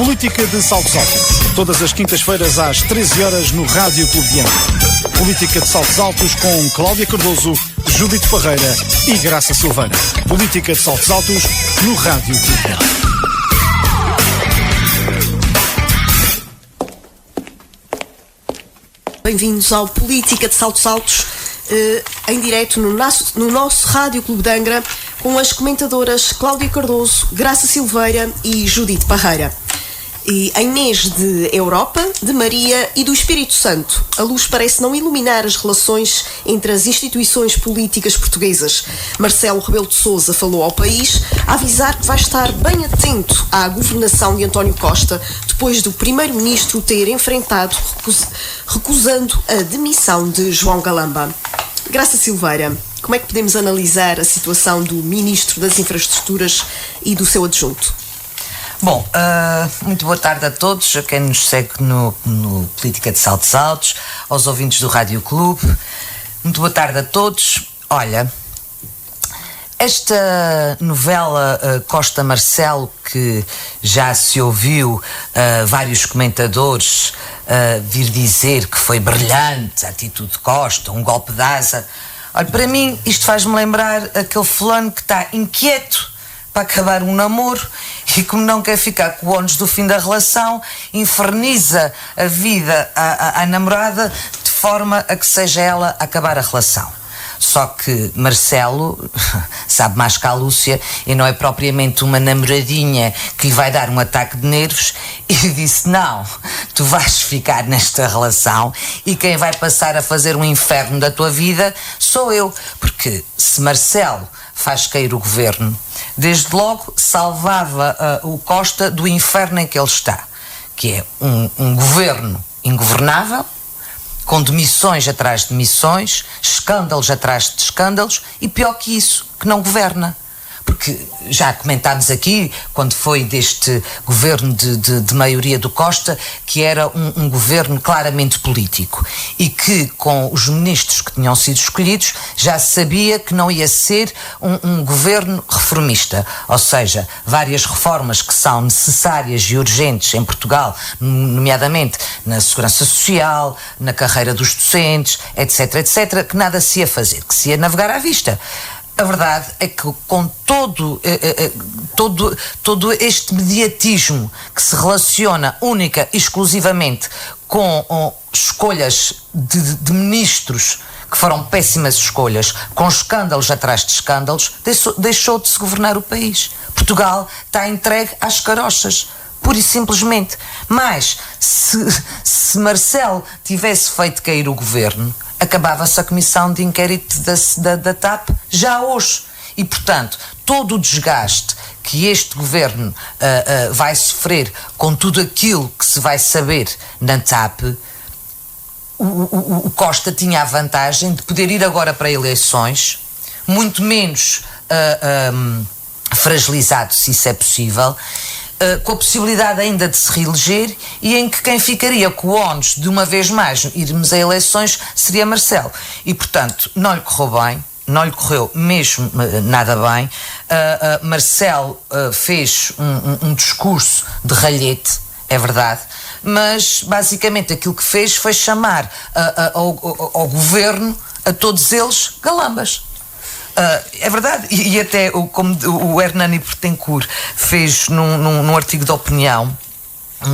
Política de Saltos Altos. Todas as quintas-feiras às 13 horas no Rádio Clube de Angra. Política de Saltos Altos com Cláudia Cardoso, Judite Parreira e Graça Silveira. Política de Saltos Altos no Rádio Clube de Angra. Bem-vindos ao Política de Saltos Altos, em direto no nosso Rádio Clube de Angra, com as comentadoras Cláudia Cardoso, Graça Silveira e Judite Parreira. E em mês de Europa, de Maria e do Espírito Santo, a luz parece não iluminar as relações entre as instituições políticas portuguesas. Marcelo Rebelo de Sousa falou ao país a avisar que vai estar bem atento à governação de António Costa, depois do primeiro-ministro ter enfrentado, recusando a demissão de João Galamba. Graça Silveira, como é que podemos analisar a situação do Ministro das Infraestruturas e do seu adjunto? Bom, muito boa tarde a todos, a quem nos segue no Política de Saltos Altos, aos ouvintes do Rádio Clube. Muito boa tarde a todos. Olha, esta novela Costa Marcelo, que já se ouviu vários comentadores vir dizer que foi brilhante a atitude de Costa, um golpe de asa. Olha, para mim isto faz-me lembrar aquele fulano que está inquieto para acabar um namoro e, como não quer ficar com o ónus do fim da relação, inferniza a vida à namorada de forma a que seja ela a acabar a relação. Só que Marcelo sabe mais que a Lúcia e não é propriamente uma namoradinha que lhe vai dar um ataque de nervos, e disse: não, tu vais ficar nesta relação e quem vai passar a fazer um inferno da tua vida sou eu, porque se Marcelo faz cair o governo, desde logo salvava o Costa do inferno em que ele está, que é um governo ingovernável, com demissões atrás de demissões, escândalos atrás de escândalos, e pior que isso, que não governa. Porque já comentámos aqui, quando foi deste governo de maioria do Costa, que era um governo claramente político e que, com os ministros que tinham sido escolhidos, já se sabia que não ia ser um governo reformista. Ou seja, várias reformas que são necessárias e urgentes em Portugal, nomeadamente na segurança social, na carreira dos docentes, etc., etc., que nada se ia fazer, que se ia navegar à vista. A verdade é que, com todo este mediatismo que se relaciona única e exclusivamente com escolhas de ministros que foram péssimas escolhas, com escândalos atrás de escândalos, deixou de se governar o país. Portugal está entregue às carochas, pura e simplesmente. Mas se Marcelo tivesse feito cair o governo, acabava-se a comissão de inquérito da TAP já hoje. E, portanto, todo o desgaste que este governo vai sofrer com tudo aquilo que se vai saber na TAP, o Costa tinha a vantagem de poder ir agora para eleições, muito menos fragilizado, se isso é possível, com a possibilidade ainda de se reeleger, e em que quem ficaria com o ónus de uma vez mais irmos a eleições seria Marcelo. E, portanto, não lhe correu bem, não lhe correu mesmo nada bem. Marcelo fez um discurso de ralhete, é verdade, mas basicamente aquilo que fez foi chamar ao governo, a todos eles, galambas. É verdade, e até como o Hernani Portencourt fez num artigo de opinião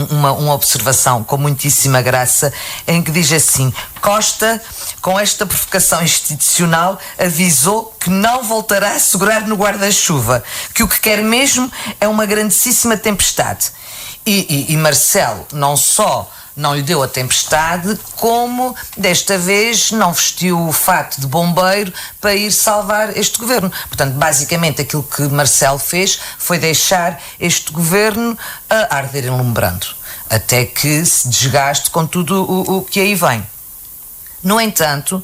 uma observação com muitíssima graça, em que diz assim: Costa, com esta provocação institucional, avisou que não voltará a segurar no guarda-chuva, que o que quer mesmo é uma grandíssima tempestade. E Marcelo não só não lhe deu a tempestade, como desta vez não vestiu o fato de bombeiro para ir salvar este governo. Portanto, basicamente aquilo que Marcelo fez foi deixar este governo a arder enlumbrando, até que se desgaste com tudo o que aí vem. No entanto,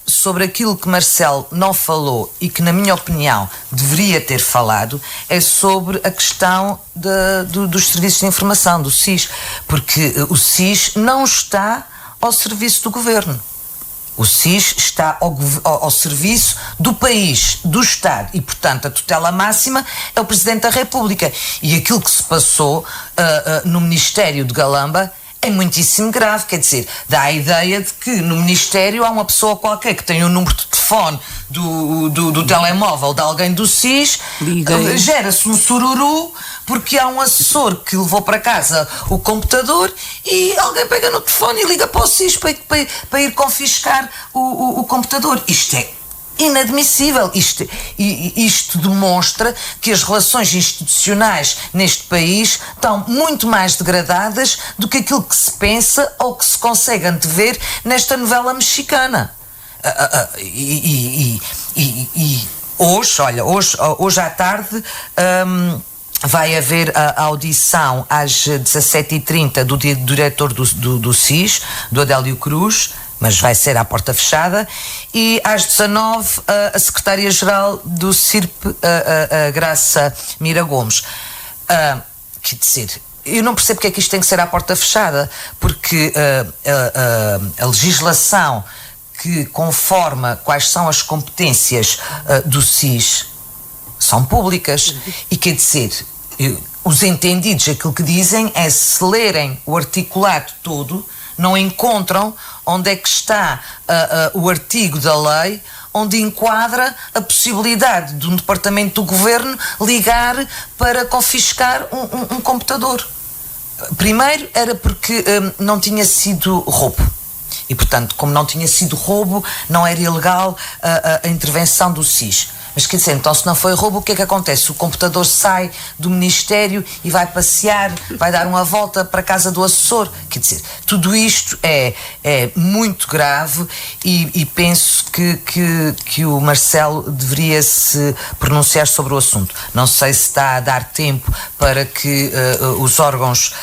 sobre aquilo que Marcelo não falou e que, na minha opinião, deveria ter falado, é sobre a questão dos serviços de informação, do SIS, porque o SIS não está ao serviço do governo. O SIS está ao serviço do país, do Estado, e, portanto, a tutela máxima é o Presidente da República. E aquilo que se passou no Ministério de Galamba é muitíssimo grave, quer dizer, dá a ideia de que no Ministério há uma pessoa qualquer que tem o número de telefone do telemóvel de alguém do SIS, gera-se um sururu porque há um assessor que levou para casa o computador e alguém pega no telefone e liga para o SIS para ir confiscar o computador. Isto é inadmissível. Isto demonstra que as relações institucionais neste país estão muito mais degradadas do que aquilo que se pensa ou que se consegue antever nesta novela mexicana. Hoje à tarde vai haver a audição às 17h30 do diretor do SIS, do Adélio Cruz, mas vai ser à porta fechada, e às 19h a secretária-geral do CIRP, a Graça Mira Gomes. Quer dizer, eu não percebo porque é que isto tem que ser à porta fechada, porque a legislação que conforma quais são as competências do SIS são públicas, e quer dizer, os entendidos aquilo que dizem é, se lerem o articulado todo, não encontram onde é que está o artigo da lei onde enquadra a possibilidade de um departamento do governo ligar para confiscar um computador. Primeiro era porque não tinha sido roubo. E, portanto, como não tinha sido roubo, não era ilegal a intervenção do SIS. Mas, quer dizer, então, se não foi roubo, o que é que acontece? O computador sai do Ministério e vai passear, vai dar uma volta para a casa do assessor. Quer dizer, tudo isto é muito grave, e penso que o Marcelo deveria se pronunciar sobre o assunto. Não sei se está a dar tempo para que os órgãos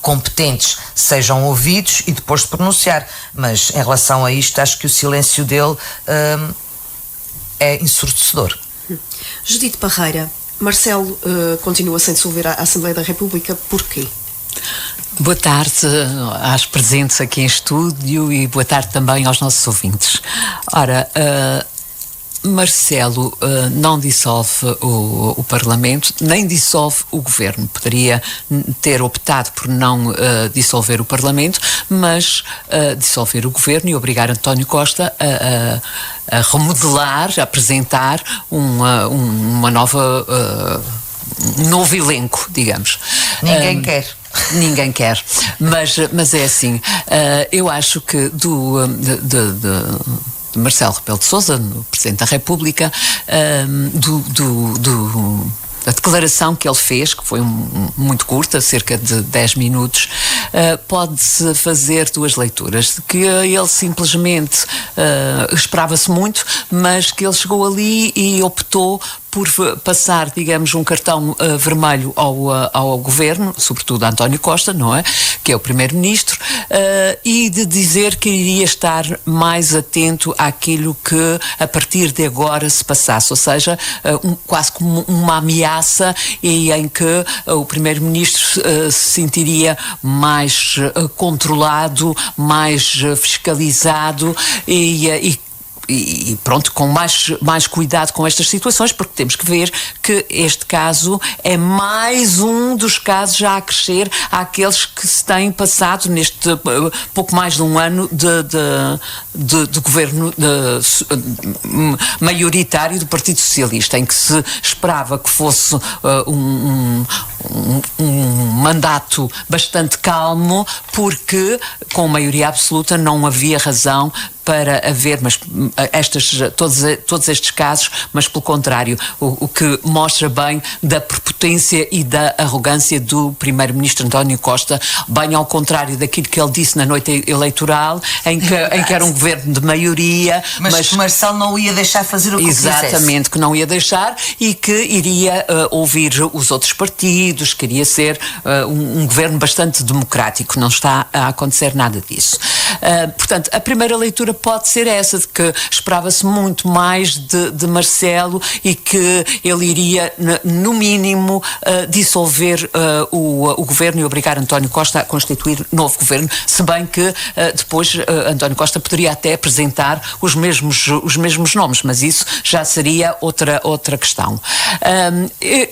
competentes sejam ouvidos e depois de pronunciar, mas em relação a isto acho que o silêncio dele é ensurdecedor. Judite Parreira, Marcelo continua sem dissolver a Assembleia da República, porquê? Boa tarde às presentes aqui em estúdio e boa tarde também aos nossos ouvintes. Ora, Marcelo não dissolve o Parlamento, nem dissolve o Governo. Poderia ter optado por não dissolver o Parlamento, mas dissolver o Governo e obrigar António Costa a remodelar, a apresentar uma nova, um novo elenco, digamos. Ninguém quer. Ninguém quer, mas é assim, eu acho que de Marcelo Rebelo de Sousa, no Presidente da República, a declaração que ele fez, que foi muito curta, cerca de 10 minutos, pode-se fazer duas leituras. Que ele simplesmente esperava-se muito, mas que ele chegou ali e optou por passar, digamos, um cartão vermelho ao governo, sobretudo a António Costa, não é? Que é o primeiro-ministro, e de dizer que iria estar mais atento àquilo que a partir de agora se passasse, ou seja, quase como uma ameaça, e em que o primeiro-ministro se sentiria mais controlado, mais fiscalizado e pronto, com mais cuidado com estas situações, porque temos que ver que este caso é mais um dos casos já a crescer àqueles que se têm passado neste pouco mais de um ano de governo maioritário do Partido Socialista, em que se esperava que fosse um mandato bastante calmo, porque com maioria absoluta não havia razão para haver todos estes casos, mas pelo contrário, o que mostra bem da prepotência e da arrogância do primeiro-ministro António Costa, bem ao contrário daquilo que ele disse na noite eleitoral, em que era um governo de maioria, mas que Marcelo não ia deixar fazer o que quisesse. Exatamente, que não ia deixar, e que iria ouvir os outros partidos, que iria ser um governo bastante democrático. Não está a acontecer nada disso. Portanto, a primeira leitura pode ser essa, de que esperava-se muito mais de Marcelo e que ele iria, no mínimo, dissolver o governo e obrigar António Costa a constituir novo governo, se bem que depois António Costa poderia até apresentar os mesmos nomes, mas isso já seria outra questão.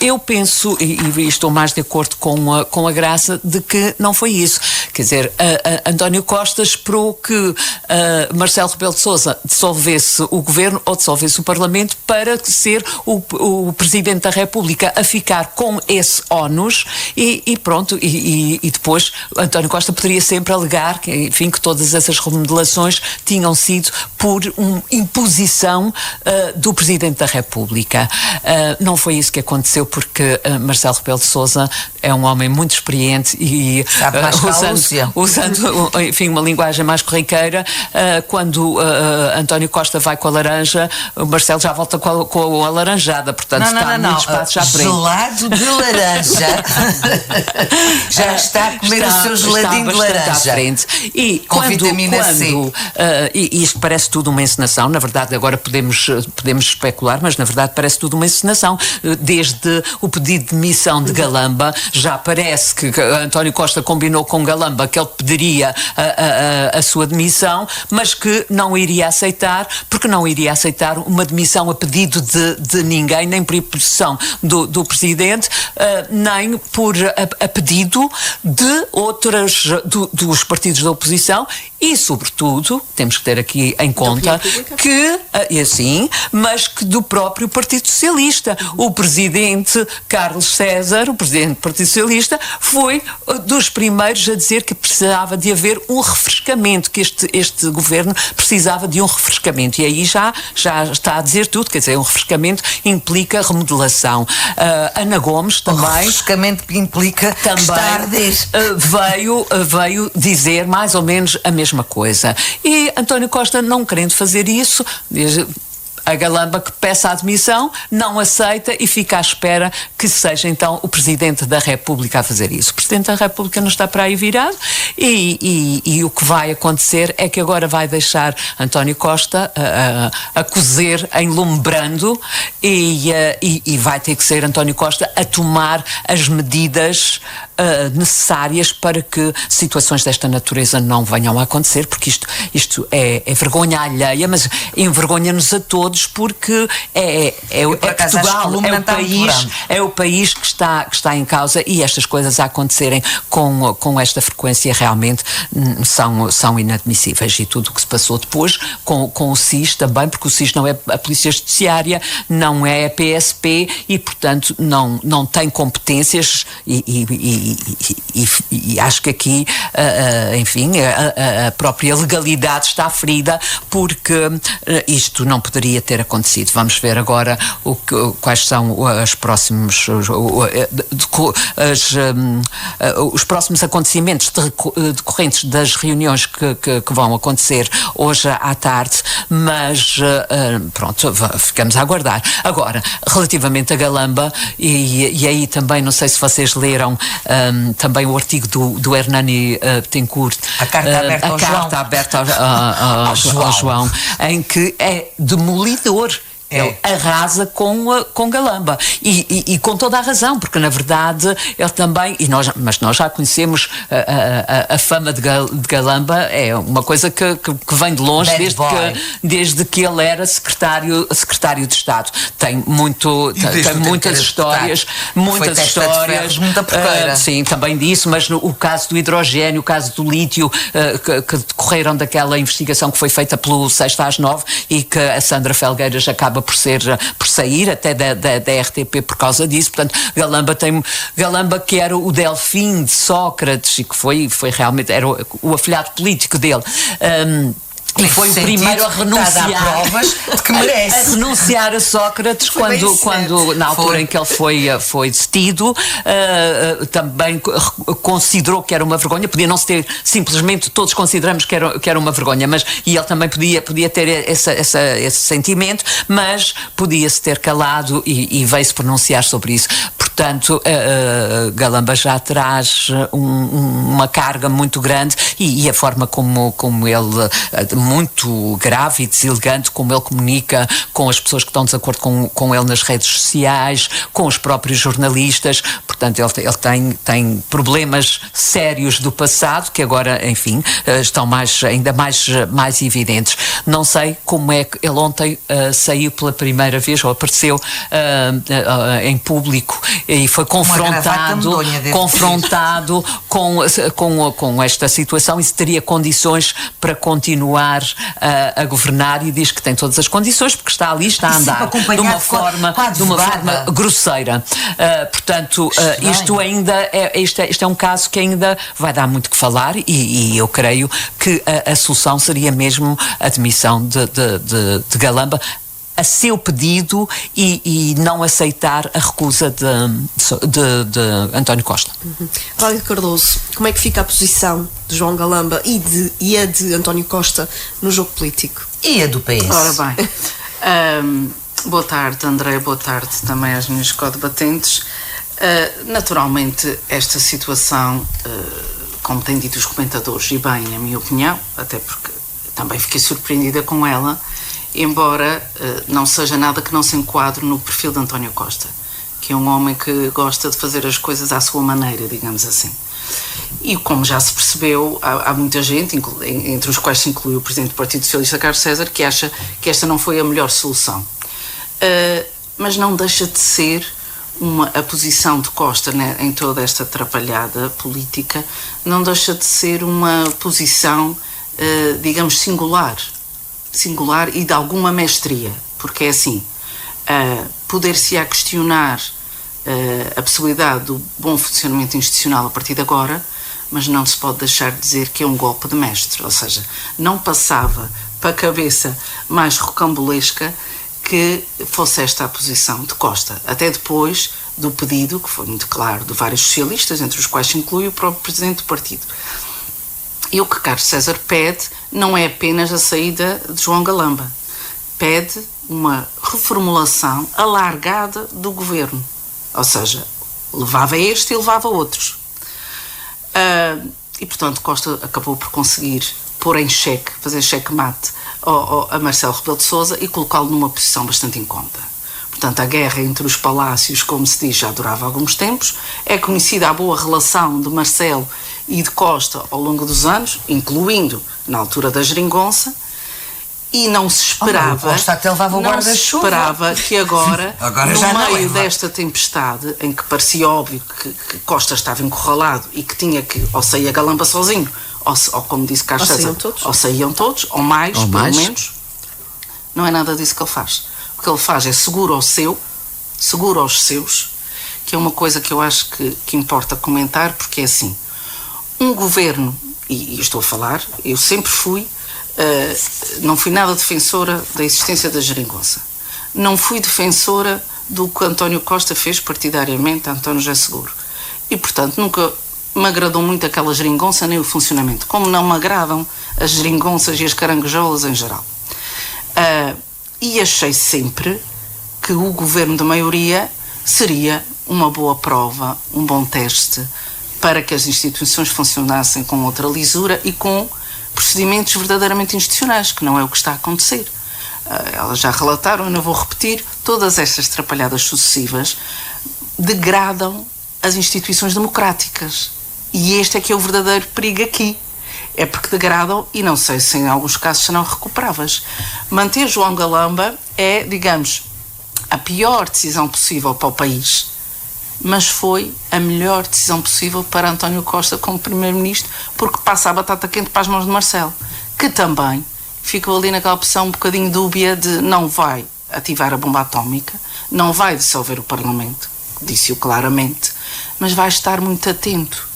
Eu penso, e estou mais de acordo com a Graça, de que não foi isso. Quer dizer, António Costa esperou que Marcelo Rebelo de Sousa dissolvesse o governo ou dissolvesse o Parlamento para ser o Presidente da República a ficar com esse ónus e pronto, e depois António Costa poderia sempre alegar que, enfim, que todas essas remodelações tinham sido por uma imposição do Presidente da República. Não foi isso que aconteceu, porque Marcelo Rebelo de Sousa é um homem muito experiente e usando enfim, uma linguagem mais corriqueira, quando António Costa vai com a laranja, o Marcelo já volta com a laranjada, portanto está muito espaço já frente. Gelado de laranja. Já está a comer o seu geladinho de laranja. E com vitamina C. E isto parece tudo uma encenação, na verdade agora podemos especular, mas na verdade parece tudo uma encenação. Desde o pedido de demissão de Galamba, já parece que António Costa combinou com Galamba que ele pediria a sua demissão, mas que não iria aceitar, porque não iria aceitar uma demissão a pedido de ninguém, nem por imposição do Presidente, nem a pedido de dos partidos da oposição e, sobretudo, temos que ter aqui em conta que, mas que do próprio Partido Socialista. O Presidente Carlos César, o Presidente do Partido Socialista, foi dos primeiros a dizer que precisava de haver um refrescamento, que este governo precisava de um refrescamento. E aí já está a dizer tudo, quer dizer, um refrescamento implica remodelação. Ana Gomes também... O refrescamento implica também estar a arder. Veio dizer mais ou menos a mesma coisa. E António Costa, não querendo fazer isso, a Galamba que peça a admissão, não aceita e fica à espera que seja então o Presidente da República a fazer isso. O Presidente da República não está para aí virado e o que vai acontecer é que agora vai deixar António Costa a cozer em lume brando e vai ter que ser António Costa a tomar as medidas necessárias para que situações desta natureza não venham a acontecer, porque isto é vergonha alheia, mas envergonha-nos a todos, porque é Portugal, é o país que está em causa, e estas coisas a acontecerem com esta frequência realmente são inadmissíveis. E tudo o que se passou depois com o SIS também, porque o SIS não é a Polícia Judiciária, não é a PSP e, portanto, não tem competências e acho que aqui, enfim, a própria legalidade está ferida, porque isto não poderia ter acontecido. Vamos ver agora quais são os próximos acontecimentos decorrentes das reuniões que vão acontecer hoje à tarde, mas pronto, ficamos a aguardar. Agora, relativamente a Galamba, e aí também, não sei se vocês leram também o artigo do Hernani Betancourt, a carta aberta ao João, em que é demolidor. Ele arrasa com Galamba e com toda a razão, porque na verdade ele também, mas nós já conhecemos a fama de Galamba, é uma coisa que vem de longe, desde que ele era secretário de Estado. Tem muitas histórias, muita porqueira. Sim, também disso, mas o caso do hidrogênio, o caso do lítio, que decorreram daquela investigação que foi feita pelo 6 às 9 e que a Sandra Felgueiras acaba por sair até da RTP por causa disso. Portanto, Galamba que era o Delfim de Sócrates e que foi realmente, era o afilhado político dele. E foi o primeiro a renunciar de que merece. A renunciar a Sócrates quando na altura em que ele foi detido, também considerou que era uma vergonha. Podia não se ter, simplesmente todos consideramos que era uma vergonha, mas ele também podia ter esse sentimento, mas podia-se ter calado e veio-se pronunciar sobre isso. Portanto, Portanto, Galamba já traz uma carga muito grande e a forma como ele, muito grave e deselegante, como ele comunica com as pessoas que estão de acordo com ele nas redes sociais, com os próprios jornalistas. Portanto, ele tem problemas sérios do passado que agora, enfim, estão ainda mais evidentes. Não sei como é que ele ontem saiu pela primeira vez, ou apareceu em público e foi confrontado com esta situação e se teria condições para continuar a governar, e diz que tem todas as condições porque está ali, está a andar de uma forma grosseira. Portanto, isto é um caso que ainda vai dar muito que falar e eu creio que a solução seria mesmo a demissão de Galamba a seu pedido e não aceitar a recusa de António Costa. Cláudia Cardoso, como é que fica a posição de João Galamba e a de António Costa no jogo político? E a do PS? Ora bem, boa tarde, André, boa tarde também às minhas co-debatentes. Naturalmente, esta situação, como têm dito os comentadores, e bem, na minha opinião, até porque também fiquei surpreendida com ela, embora não seja nada que não se enquadre no perfil de António Costa, que é um homem que gosta de fazer as coisas à sua maneira, digamos assim. E como já se percebeu, há muita gente, entre os quais se inclui o Presidente do Partido Socialista, Carlos César, que acha que esta não foi a melhor solução. Mas não deixa de ser a posição de Costa, né, em toda esta atrapalhada política, não deixa de ser uma posição, digamos, singular e de alguma mestria, porque é assim, poder-se-á questionar a possibilidade do bom funcionamento institucional a partir de agora, mas não se pode deixar de dizer que é um golpe de mestre, ou seja, não passava para a cabeça mais rocambolesca que fosse esta a posição de Costa, até depois do pedido, que foi muito claro, de vários socialistas, entre os quais se inclui o próprio Presidente do Partido. E o que Carlos César pede não é apenas a saída de João Galamba, pede uma reformulação alargada do governo, ou seja, levava este e levava outros. E portanto Costa acabou por conseguir pôr em xeque, fazer xeque-mate a Marcelo Rebelo de Sousa e colocá-lo numa posição bastante incómoda. Portanto, a guerra entre os palácios, como se diz, já durava alguns tempos. É conhecida a boa relação de Marcelo e de Costa ao longo dos anos, incluindo na altura da geringonça, e não se esperava, que agora no meio desta tempestade, em que parecia óbvio que Costa estava encurralado e que tinha que, ou saía Galamba sozinho, ou como disse Carlos César, ou saíam todos, ou mais, pelo menos, não é nada disso que ele faz. O que ele faz é seguro aos seus, que é uma coisa que eu acho que importa comentar, porque é assim, um governo, e estou a falar, eu sempre fui, não fui nada defensora da existência da geringonça, não fui defensora do que António Costa fez partidariamente a António José Seguro, e portanto nunca me agradou muito aquela geringonça nem o funcionamento, como não me agradam as geringonças e as caranguejolas em geral. E achei sempre que o governo de maioria seria uma boa prova, um bom teste para que as instituições funcionassem com outra lisura e com procedimentos verdadeiramente institucionais, que não é o que está a acontecer. Elas já relataram, eu não vou repetir, todas estas atrapalhadas sucessivas degradam as instituições democráticas. E este é que é o verdadeiro perigo aqui. É porque degradam e não sei se em alguns casos serão recuperáveis. Manter João Galamba é, digamos, a pior decisão possível para o país, mas foi a melhor decisão possível para António Costa como Primeiro-Ministro, porque passa a batata quente para as mãos de Marcelo, que também ficou ali naquela posição um bocadinho dúbia de não vai ativar a bomba atómica, não vai dissolver o Parlamento, disse-o claramente, mas vai estar muito atento.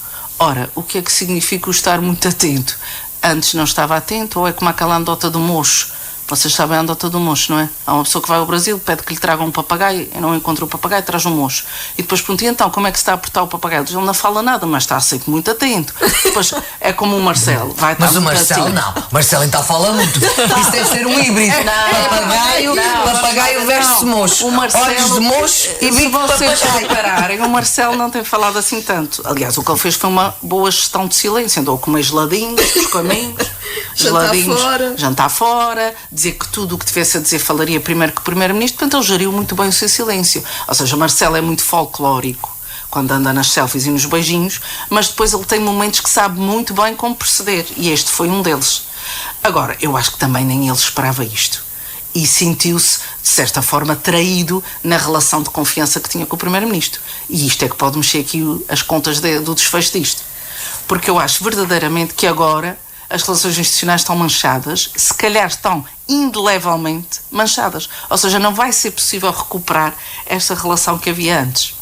Ora, o que é que significa o estar muito atento? Antes não estava atento, ou é como aquela anedota do mocho? Vocês sabem a anedota do mocho, não é? Há uma pessoa que vai ao Brasil, pede que lhe tragam um papagaio, e não encontra o papagaio, traz um mocho. E depois pergunta, então, como é que se está a portar o papagaio? Ele não fala nada, mas está sempre muito atento. Depois é como o Marcelo, vai estar mas o Marcelo atento. Não, o Marcelo então fala muito. Isso deve ser um híbrido. Papagaio, papagaio veste-se mocho. O Marcelo, olhos de mocho e bico de papagaio. Se vocês repararem, o Marcelo não tem falado assim tanto. Aliás, o que ele fez foi uma boa gestão de silêncio. Andou a comer geladinhos, os caminhos, jantar fora, dizer que tudo o que tivesse a dizer falaria primeiro que o primeiro-ministro. Portanto, ele geriu muito bem o seu silêncio. Ou seja, o Marcelo é muito folclórico quando anda nas selfies e nos beijinhos, mas depois ele tem momentos que sabe muito bem como proceder, e este foi um deles. Agora, eu acho que também nem ele esperava isto, e sentiu-se, de certa forma, traído na relação de confiança que tinha com o primeiro-ministro, e isto é que pode mexer aqui as contas do desfecho disto, porque eu acho verdadeiramente que agora as relações institucionais estão manchadas, se calhar estão indelevelmente manchadas, ou seja, não vai ser possível recuperar esta relação que havia antes,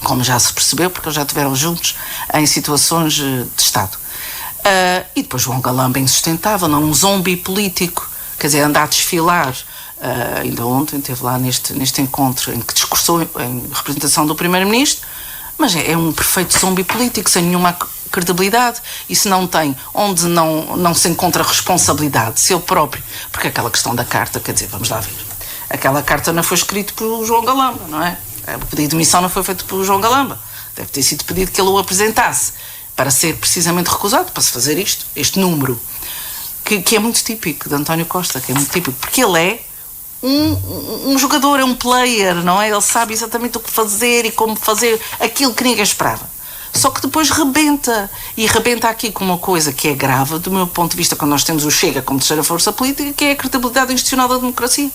como já se percebeu, porque eles já estiveram juntos em situações de Estado. E depois João Galamba insustentável, não, um zombi político, quer dizer, anda a desfilar. Ainda ontem esteve lá neste encontro em que discursou em representação do primeiro-ministro, mas é um perfeito zombi político, sem nenhuma credibilidade, e se não tem, onde não se encontra responsabilidade, seu próprio, porque aquela questão da carta, quer dizer, vamos lá ver, aquela carta não foi escrita por João Galamba, não é? O pedido de demissão não foi feito por João Galamba. Deve ter sido pedido que ele o apresentasse para ser precisamente recusado, para se fazer este número, que é muito típico de António Costa, que é muito típico, porque ele é um jogador, é um player, não é? Ele sabe exatamente o que fazer e como fazer aquilo que ninguém esperava. Só que depois rebenta. E rebenta aqui com uma coisa que é grave, do meu ponto de vista, quando nós temos o Chega como terceira força política, que é a credibilidade institucional da democracia.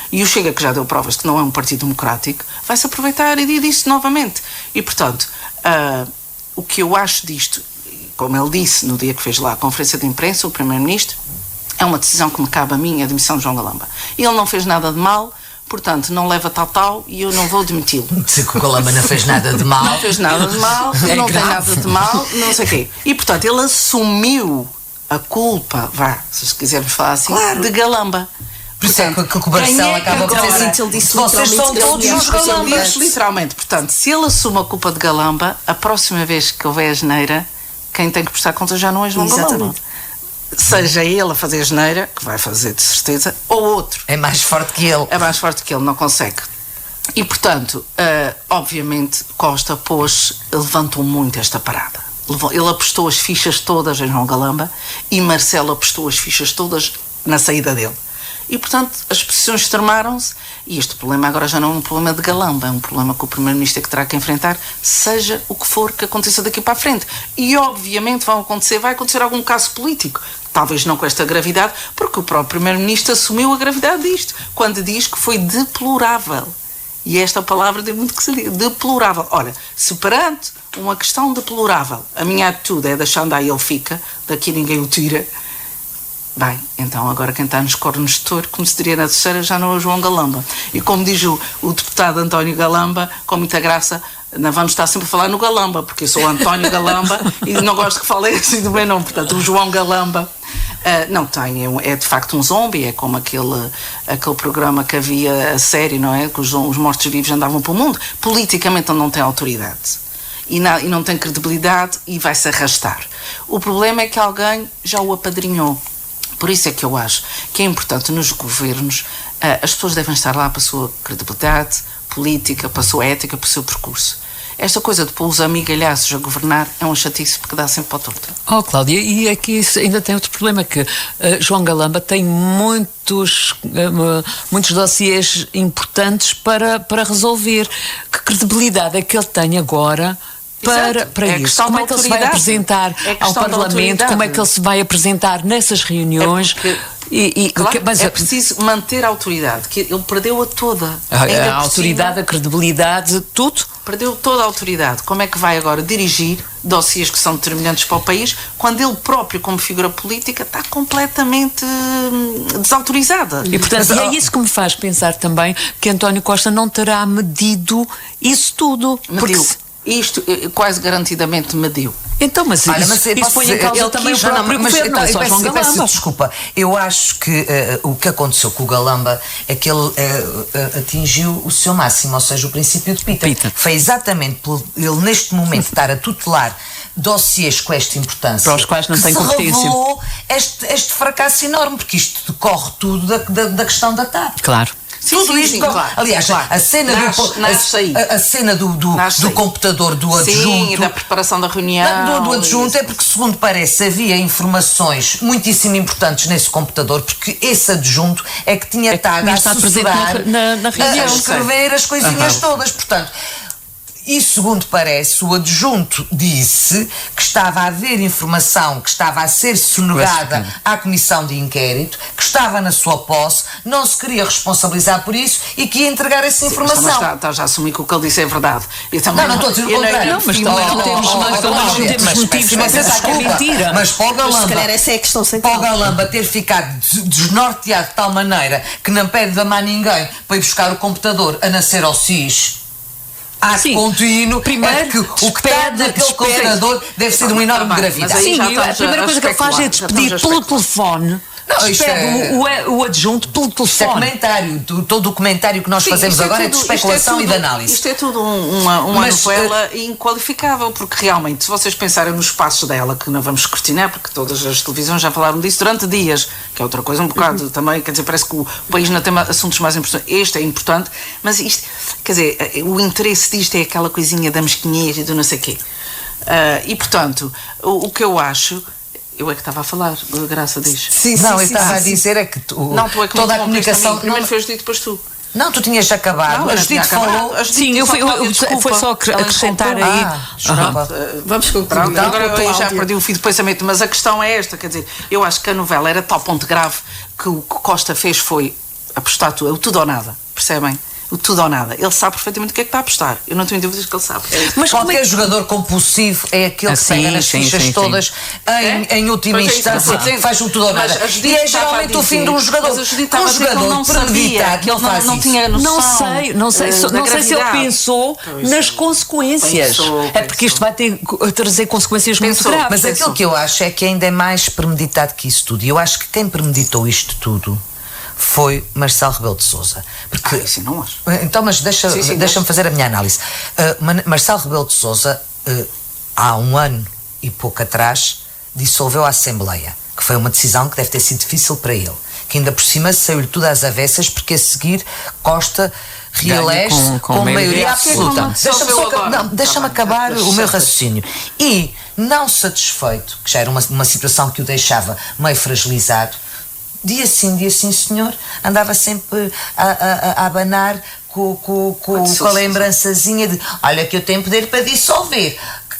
E o Chega, que já deu provas que não é um partido democrático, vai-se aproveitar e disso novamente. E, portanto, o que eu acho disto, como ele disse no dia que fez lá a conferência de imprensa, o primeiro-ministro, é uma decisão que me cabe a mim, a demissão de João Galamba. Ele não fez nada de mal, portanto, não leva tal, e eu não vou demiti-lo. Se o Galamba não fez nada de mal. Não fez nada de mal, não tem nada de mal, não sei o quê. E, portanto, ele assumiu a culpa, se quisermos falar assim, claro, de Galamba. Por isso é que o Marcelo acaba por dizer assim, ele disse vocês são todos os Galambas. Literalmente, portanto, se ele assume a culpa de Galamba, a próxima vez que houver asneira, quem tem que prestar contas já não é João Galamba. Seja ele a fazer asneira, que vai fazer de certeza, ou outro. É mais forte que ele. É mais forte que ele, não consegue. E, portanto, obviamente, Costa levantou muito esta parada. Ele apostou as fichas todas em João Galamba e Marcelo apostou as fichas todas na saída dele. E, portanto, as posições extremaram-se e este problema agora já não é um problema de Galamba, é um problema que o primeiro-ministro é que terá que enfrentar, seja o que for que aconteça daqui para a frente. E, obviamente, vai acontecer algum caso político, talvez não com esta gravidade, porque o próprio primeiro-ministro assumiu a gravidade disto, quando diz que foi deplorável. E esta palavra tem muito que se dizer, deplorável. Ora, se perante uma questão deplorável, a minha atitude é deixar andar e ele fica, daqui ninguém o tira. Bem, então agora quem está nos cornos de touro, como se diria na terceira, já não é o João Galamba. E como diz o deputado António Galamba, com muita graça, não vamos estar sempre a falar no Galamba, porque eu sou o António Galamba e não gosto que falem assim do meu nome. Portanto, o João Galamba não tem, é de facto um zombi, é como aquele programa que havia, a série, não é? Que os mortos-vivos andavam pelo mundo. Politicamente ele não tem autoridade. E não tem credibilidade e vai-se arrastar. O problema é que alguém já o apadrinhou. Por isso é que eu acho que é importante nos governos, as pessoas devem estar lá para a sua credibilidade política, para a sua ética, para o seu percurso. Esta coisa de pôr os amigalhaços a governar é uma chatice porque dá sempre para o torto. Cláudia, e aqui ainda tem outro problema, que João Galamba tem muitos dossiês importantes para resolver. Que credibilidade é que ele tem agora para isso? Como é que ele se vai apresentar ao Parlamento? Como é que ele se vai apresentar nessas reuniões? Mas é preciso manter a autoridade, que ele perdeu-a toda. A autoridade, a credibilidade, tudo. Perdeu toda a autoridade. Como é que vai agora dirigir dossiês que são determinantes para o país, quando ele próprio, como figura política, está completamente desautorizada? E, portanto, é isso que me faz pensar também que António Costa não terá medido isso tudo. Mediu. Isto quase garantidamente mediu. Então, mas isso põe em causa também o próprio governo, não é só João Galamba. Desculpa, eu acho que o que aconteceu com o Galamba é que ele atingiu o seu máximo, ou seja, o princípio de Pita. Foi exatamente por ele neste momento estar a tutelar dossiês com esta importância, para os quais não tem competência, se revelou este fracasso enorme, porque isto decorre tudo da questão da TAP. Claro. Tudo isto, claro, aliás, claro. a cena a cena do computador do adjunto. Sim, e da preparação da reunião. Do adjunto é porque, segundo parece, havia informações muitíssimo importantes nesse computador, porque esse adjunto é que tinha estado a assessorar, na reunião, a escrever as coisinhas todas. Portanto, e segundo parece, o adjunto disse que estava a haver informação que estava a ser sonegada à comissão de inquérito, que estava na sua posse, não se queria responsabilizar por isso e que ia entregar essa informação. Mas está já a assumir que o que ele disse é verdade. Eu também não estou a dizer o contrário. Não, mas também temos motivos para pensar que é mentira. Mas para o Galamba, se calhar essa é a questão central. Para o Galamba ter ficado desnorteado de tal maneira que não pede a mais ninguém para ir buscar o computador a nascer ao SIS. Contínuo, primeiro, que o que está naquele computador deve ser de uma enorme gravidade. Sim, a primeira coisa que ele faz é despedir pelo telefone. Despede o adjunto pelo telefone. Isto é comentário. Todo o comentário que nós fazemos agora é de especulação e de análise. Isto é tudo uma novela inqualificável, porque realmente, se vocês pensarem nos passos dela, que não vamos escrutinar, porque todas as televisões já falaram disso durante dias, que é outra coisa um bocado também, quer dizer, parece que o país não tem assuntos mais importantes. Este é importante, mas isto, quer dizer, o interesse disto é aquela coisinha da mesquinhez e do não sei quê. E, portanto, o que eu acho... Eu é que estava a falar, Graça diz. Eu estava a dizer é que toda a comunicação... Primeiro foi a Judite, depois tu. Não, tu tinhas acabado. A Judite falou... Sim, foi só acrescentar aí. Vamos concluir. Agora eu já perdi o fio de pensamento, mas a questão é esta, quer dizer, eu acho que a novela era tal ponto grave que o que Costa fez foi apostar tudo, o tudo ou nada, percebem? O tudo ou nada. Ele sabe perfeitamente o que é que está a apostar. Eu não tenho dúvidas que ele sabe. Mas qualquer jogador compulsivo é aquele que pega nas fichas todas em última instância, faz um tudo ou nada. E é geralmente o fim de um jogador. Mas a Judite estava a dizer que ele não sabia, que ele não tinha noção. Não sei se ele pensou nas consequências. É porque isto vai trazer consequências muito graves. Mas aquilo que eu acho é que ainda é mais premeditado que isso tudo. E eu acho que quem premeditou isto tudo foi Marcelo Rebelo de Sousa. Porque, isso não acho. Então, mas deixa-me fazer a minha análise. Marcelo Rebelo de Sousa, há um ano e pouco atrás, dissolveu a Assembleia, que foi uma decisão que deve ter sido difícil para ele, que ainda por cima saiu-lhe tudo às avessas, porque a seguir Costa reelege com maioria absoluta. Deixa-me acabar o meu raciocínio. E, não satisfeito, que já era uma situação que o deixava meio fragilizado, dia sim, senhor, andava sempre a abanar com a lembrançazinha de olha que eu tenho poder para dissolver.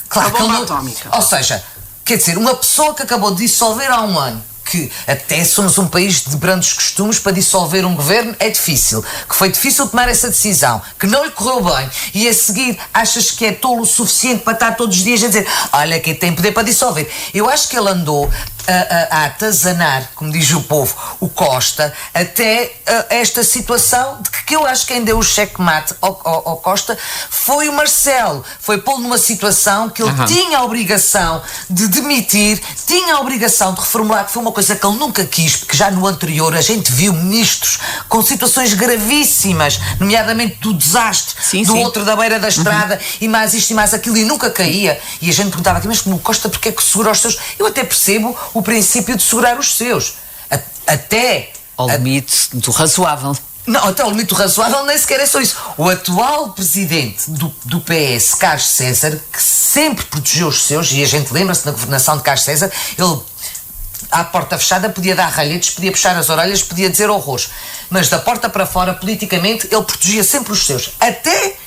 Claro que atómica. Ou seja, quer dizer, uma pessoa que acabou de dissolver há um ano, que até somos um país de brandos costumes, para dissolver um governo é difícil, que foi difícil tomar essa decisão, que não lhe correu bem, e a seguir achas que é tolo o suficiente para estar todos os dias a dizer olha quem tem poder para dissolver. Eu acho que ele andou a atazanar, como diz o povo, o Costa, até esta situação de que eu acho que quem deu o checkmate ao Costa foi o Marcelo. Foi pô-lo numa situação que ele tinha a obrigação de demitir, tinha a obrigação de reformular, que foi uma coisa que ele nunca quis, porque já no anterior a gente viu ministros com situações gravíssimas, nomeadamente do desastre, outro da beira da estrada, e mais isto e mais aquilo, e nunca caía. E a gente perguntava aqui, mas como o Costa, porque é que segura os seus? Eu até percebo o princípio de segurar os seus. Até ao limite do razoável. Não, até ao limite do razoável nem sequer é só isso. O atual presidente do PS, Carlos César, que sempre protegeu os seus, e a gente lembra-se na governação de Carlos César, ele à porta fechada podia dar ralhetes, podia puxar as orelhas, podia dizer horrores, mas da porta para fora, politicamente, ele protegia sempre os seus. Até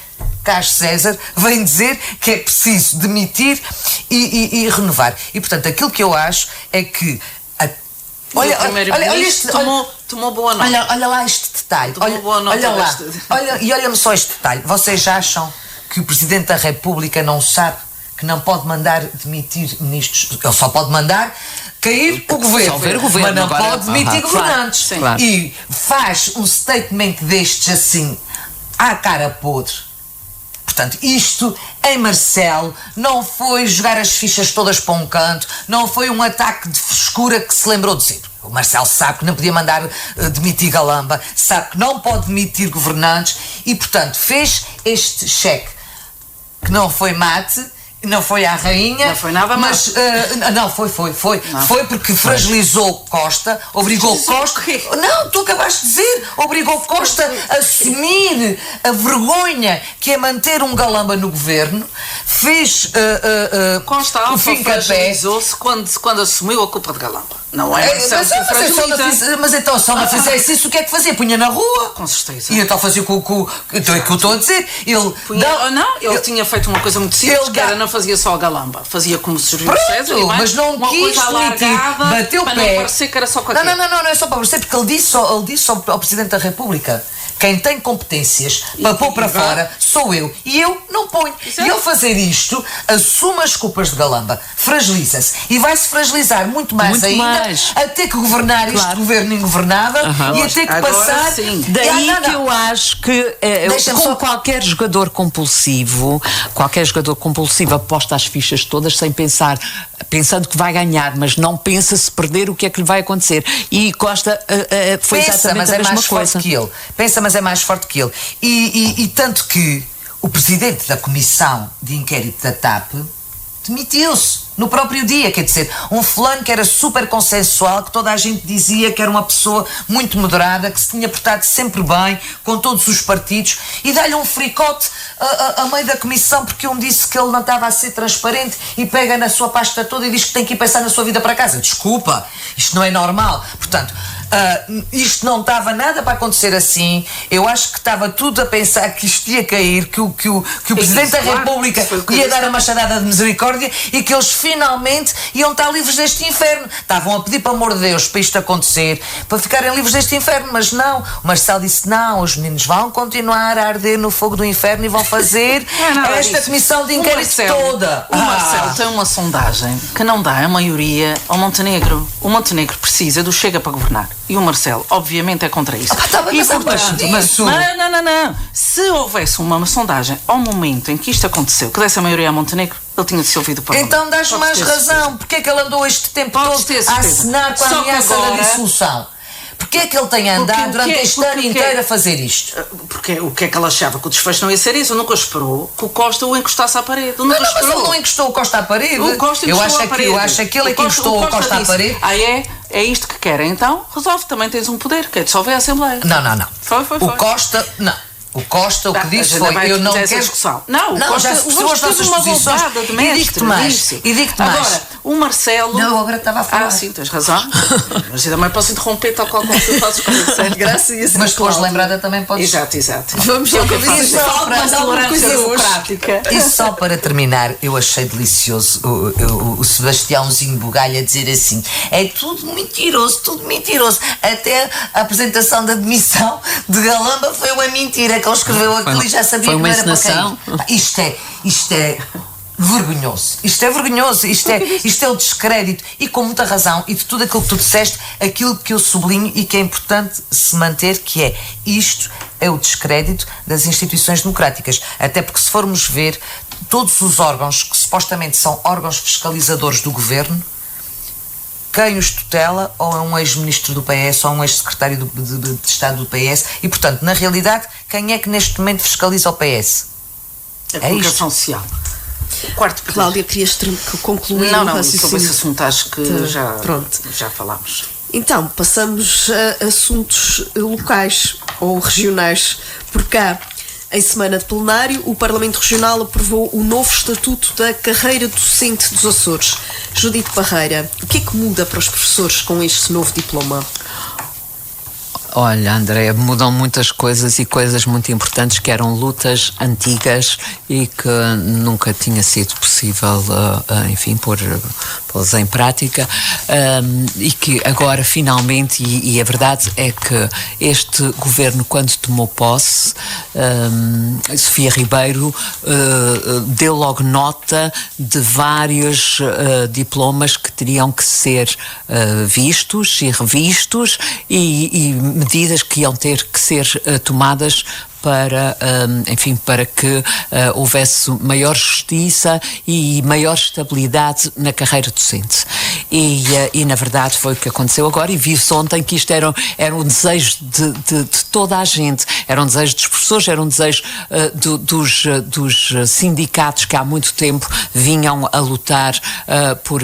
Carlos César vem dizer que é preciso demitir e renovar. E, portanto, aquilo que eu acho é que olha este, tomou boa nota. Olha lá este detalhe. Olha-me só este detalhe. Vocês acham que o Presidente da República não sabe que não pode mandar demitir ministros? Ele só pode mandar cair o governo, mas não pode demitir governantes. Claro. E faz um statement destes assim, à cara podre. Portanto, isto em Marcelo não foi jogar as fichas todas para um canto, não foi um ataque de frescura que se lembrou de dizer. O Marcelo sabe que não podia mandar demitir Galamba, sabe que não pode demitir governantes e, portanto, fez este cheque que não foi mate Não foi à rainha. Não foi nada mas não, foi. Não. Foi porque fragilizou Costa, obrigou Costa. Não, tu acabaste de dizer, obrigou Costa a assumir a vergonha que é manter um Galamba no governo, fez Costa o fim fragilizou-se quando assumiu a culpa de Galamba. Não é? Mas então, se ela fizesse isso, o que é que fazia? Punha na rua? Com certeza. E então fazia com então é que eu estou a dizer. Ele tinha feito uma coisa muito simples, que era não fazia só a Galamba, fazia como se serviu o César, mas não quis permitir, bateu o pé. Para não parecer que era só com aquilo. Não é só para parecer, porque ele disse ao Presidente da República: quem tem competências para pôr para fora sou eu. E eu não ponho. Exato. E ele fazer isto, assume as culpas de Galamba, fragiliza-se. E vai-se fragilizar muito mais ainda, a ter que governar este governo ingovernável e a ter que passar. Sim. Daí que eu acho que qualquer jogador compulsivo aposta as fichas todas sem pensar, pensando que vai ganhar, mas não pensa se perder o que é que lhe vai acontecer. E Costa foi exatamente a mesma coisa. Pensa, mas é mais forte que ele. E tanto que o presidente da comissão de inquérito da TAP demitiu-se no próprio dia, quer dizer, um fulano que era super consensual, que toda a gente dizia que era uma pessoa muito moderada, que se tinha portado sempre bem com todos os partidos, e dá-lhe um fricote a meio da comissão porque um disse que ele não estava a ser transparente e pega na sua pasta toda e diz que tem que ir pensar na sua vida para casa. Desculpa, isto não é normal. Portanto, isto não estava nada para acontecer assim. Eu acho que estava tudo a pensar que isto ia cair, que o Presidente da República ia dar uma machadada de misericórdia e que eles finalmente iam estar livres deste inferno. Estavam a pedir, para amor de Deus, para isto acontecer, para ficarem livres deste inferno, mas não. O Marcelo disse: não, os meninos vão continuar a arder no fogo do inferno e vão fazer esta comissão de inquérito toda. O Marcelo tem uma sondagem que não dá a maioria ao Montenegro. O Montenegro precisa do Chega para governar. E o Marcelo, obviamente, é contra isso. Não. Se houvesse uma sondagem ao momento em que isto aconteceu, que desse a maioria a Montenegro, ele tinha de ser ouvido para Então dás mais razão. Porque é que ele andou este tempo todo a assinar com a ameaça da dissolução? Porquê é que ele tem andado durante este ano inteiro a fazer isto? Porque o que é que ele achava? Que o desfecho não ia ser isso. Ele nunca esperou que o Costa o encostasse à parede. Mas ele não encostou o Costa à parede. O Costa encostou à parede. Eu acho que ele é que encostou o Costa à parede. É isto que querem. Então, resolve. Também tens um poder, que é dissolver a Assembleia. Não. Foi. O Costa, não. O Costa, o que disse foi: eu não quero discussão. Não, o Costa já se percebeu as nossas posições. E digo-te mais. Agora, o Marcelo. Não, agora estava a falar. Sim, tens razão. Mas eu também posso interromper, tal qual como tu fazes com o Graças. Mas depois lembrada também podes. Exato. Vamos lá para isso. Mais alguma coisa democrática. E só para terminar, eu achei delicioso o Sebastiãozinho Bugalha dizer assim: é tudo mentiroso. Até a apresentação da demissão de Galamba foi uma mentira, que ele escreveu aquilo e já sabia que não era para quem. Isto é vergonhoso. Isto é o descrédito, e com muita razão, e de tudo aquilo que tu disseste, aquilo que eu sublinho e que é importante se manter, que é: isto é o descrédito das instituições democráticas. Até porque, se formos ver, todos os órgãos que supostamente são órgãos fiscalizadores do governo, quem os tutela ou é um ex-ministro do PS ou um ex-secretário de Estado do PS, e portanto, na realidade, quem é que neste momento fiscaliza o PS? A comunicação social. Quarto período. Cláudia, querias concluir? Não, sobre esse assunto acho que já falámos. Então, passamos a assuntos locais ou regionais. Por cá, em semana de plenário, o Parlamento Regional aprovou o novo Estatuto da Carreira Docente dos Açores. Judite Parreira, o que é que muda para os professores com este novo diploma? Olha, André, mudam muitas coisas, e coisas muito importantes que eram lutas antigas e que nunca tinha sido possível, enfim, pô-las em prática, e que agora finalmente, e a verdade é que este governo, quando tomou posse, Sofia Ribeiro deu logo nota de vários diplomas que teriam que ser vistos e revistos, e medidas que iam ter que ser tomadas para, enfim, para que houvesse maior justiça e maior estabilidade na carreira docente. E na verdade foi o que aconteceu agora, e viu-se ontem que isto era um desejo de toda a gente. Era um desejo dos professores, era um desejo dos sindicatos que há muito tempo vinham a lutar por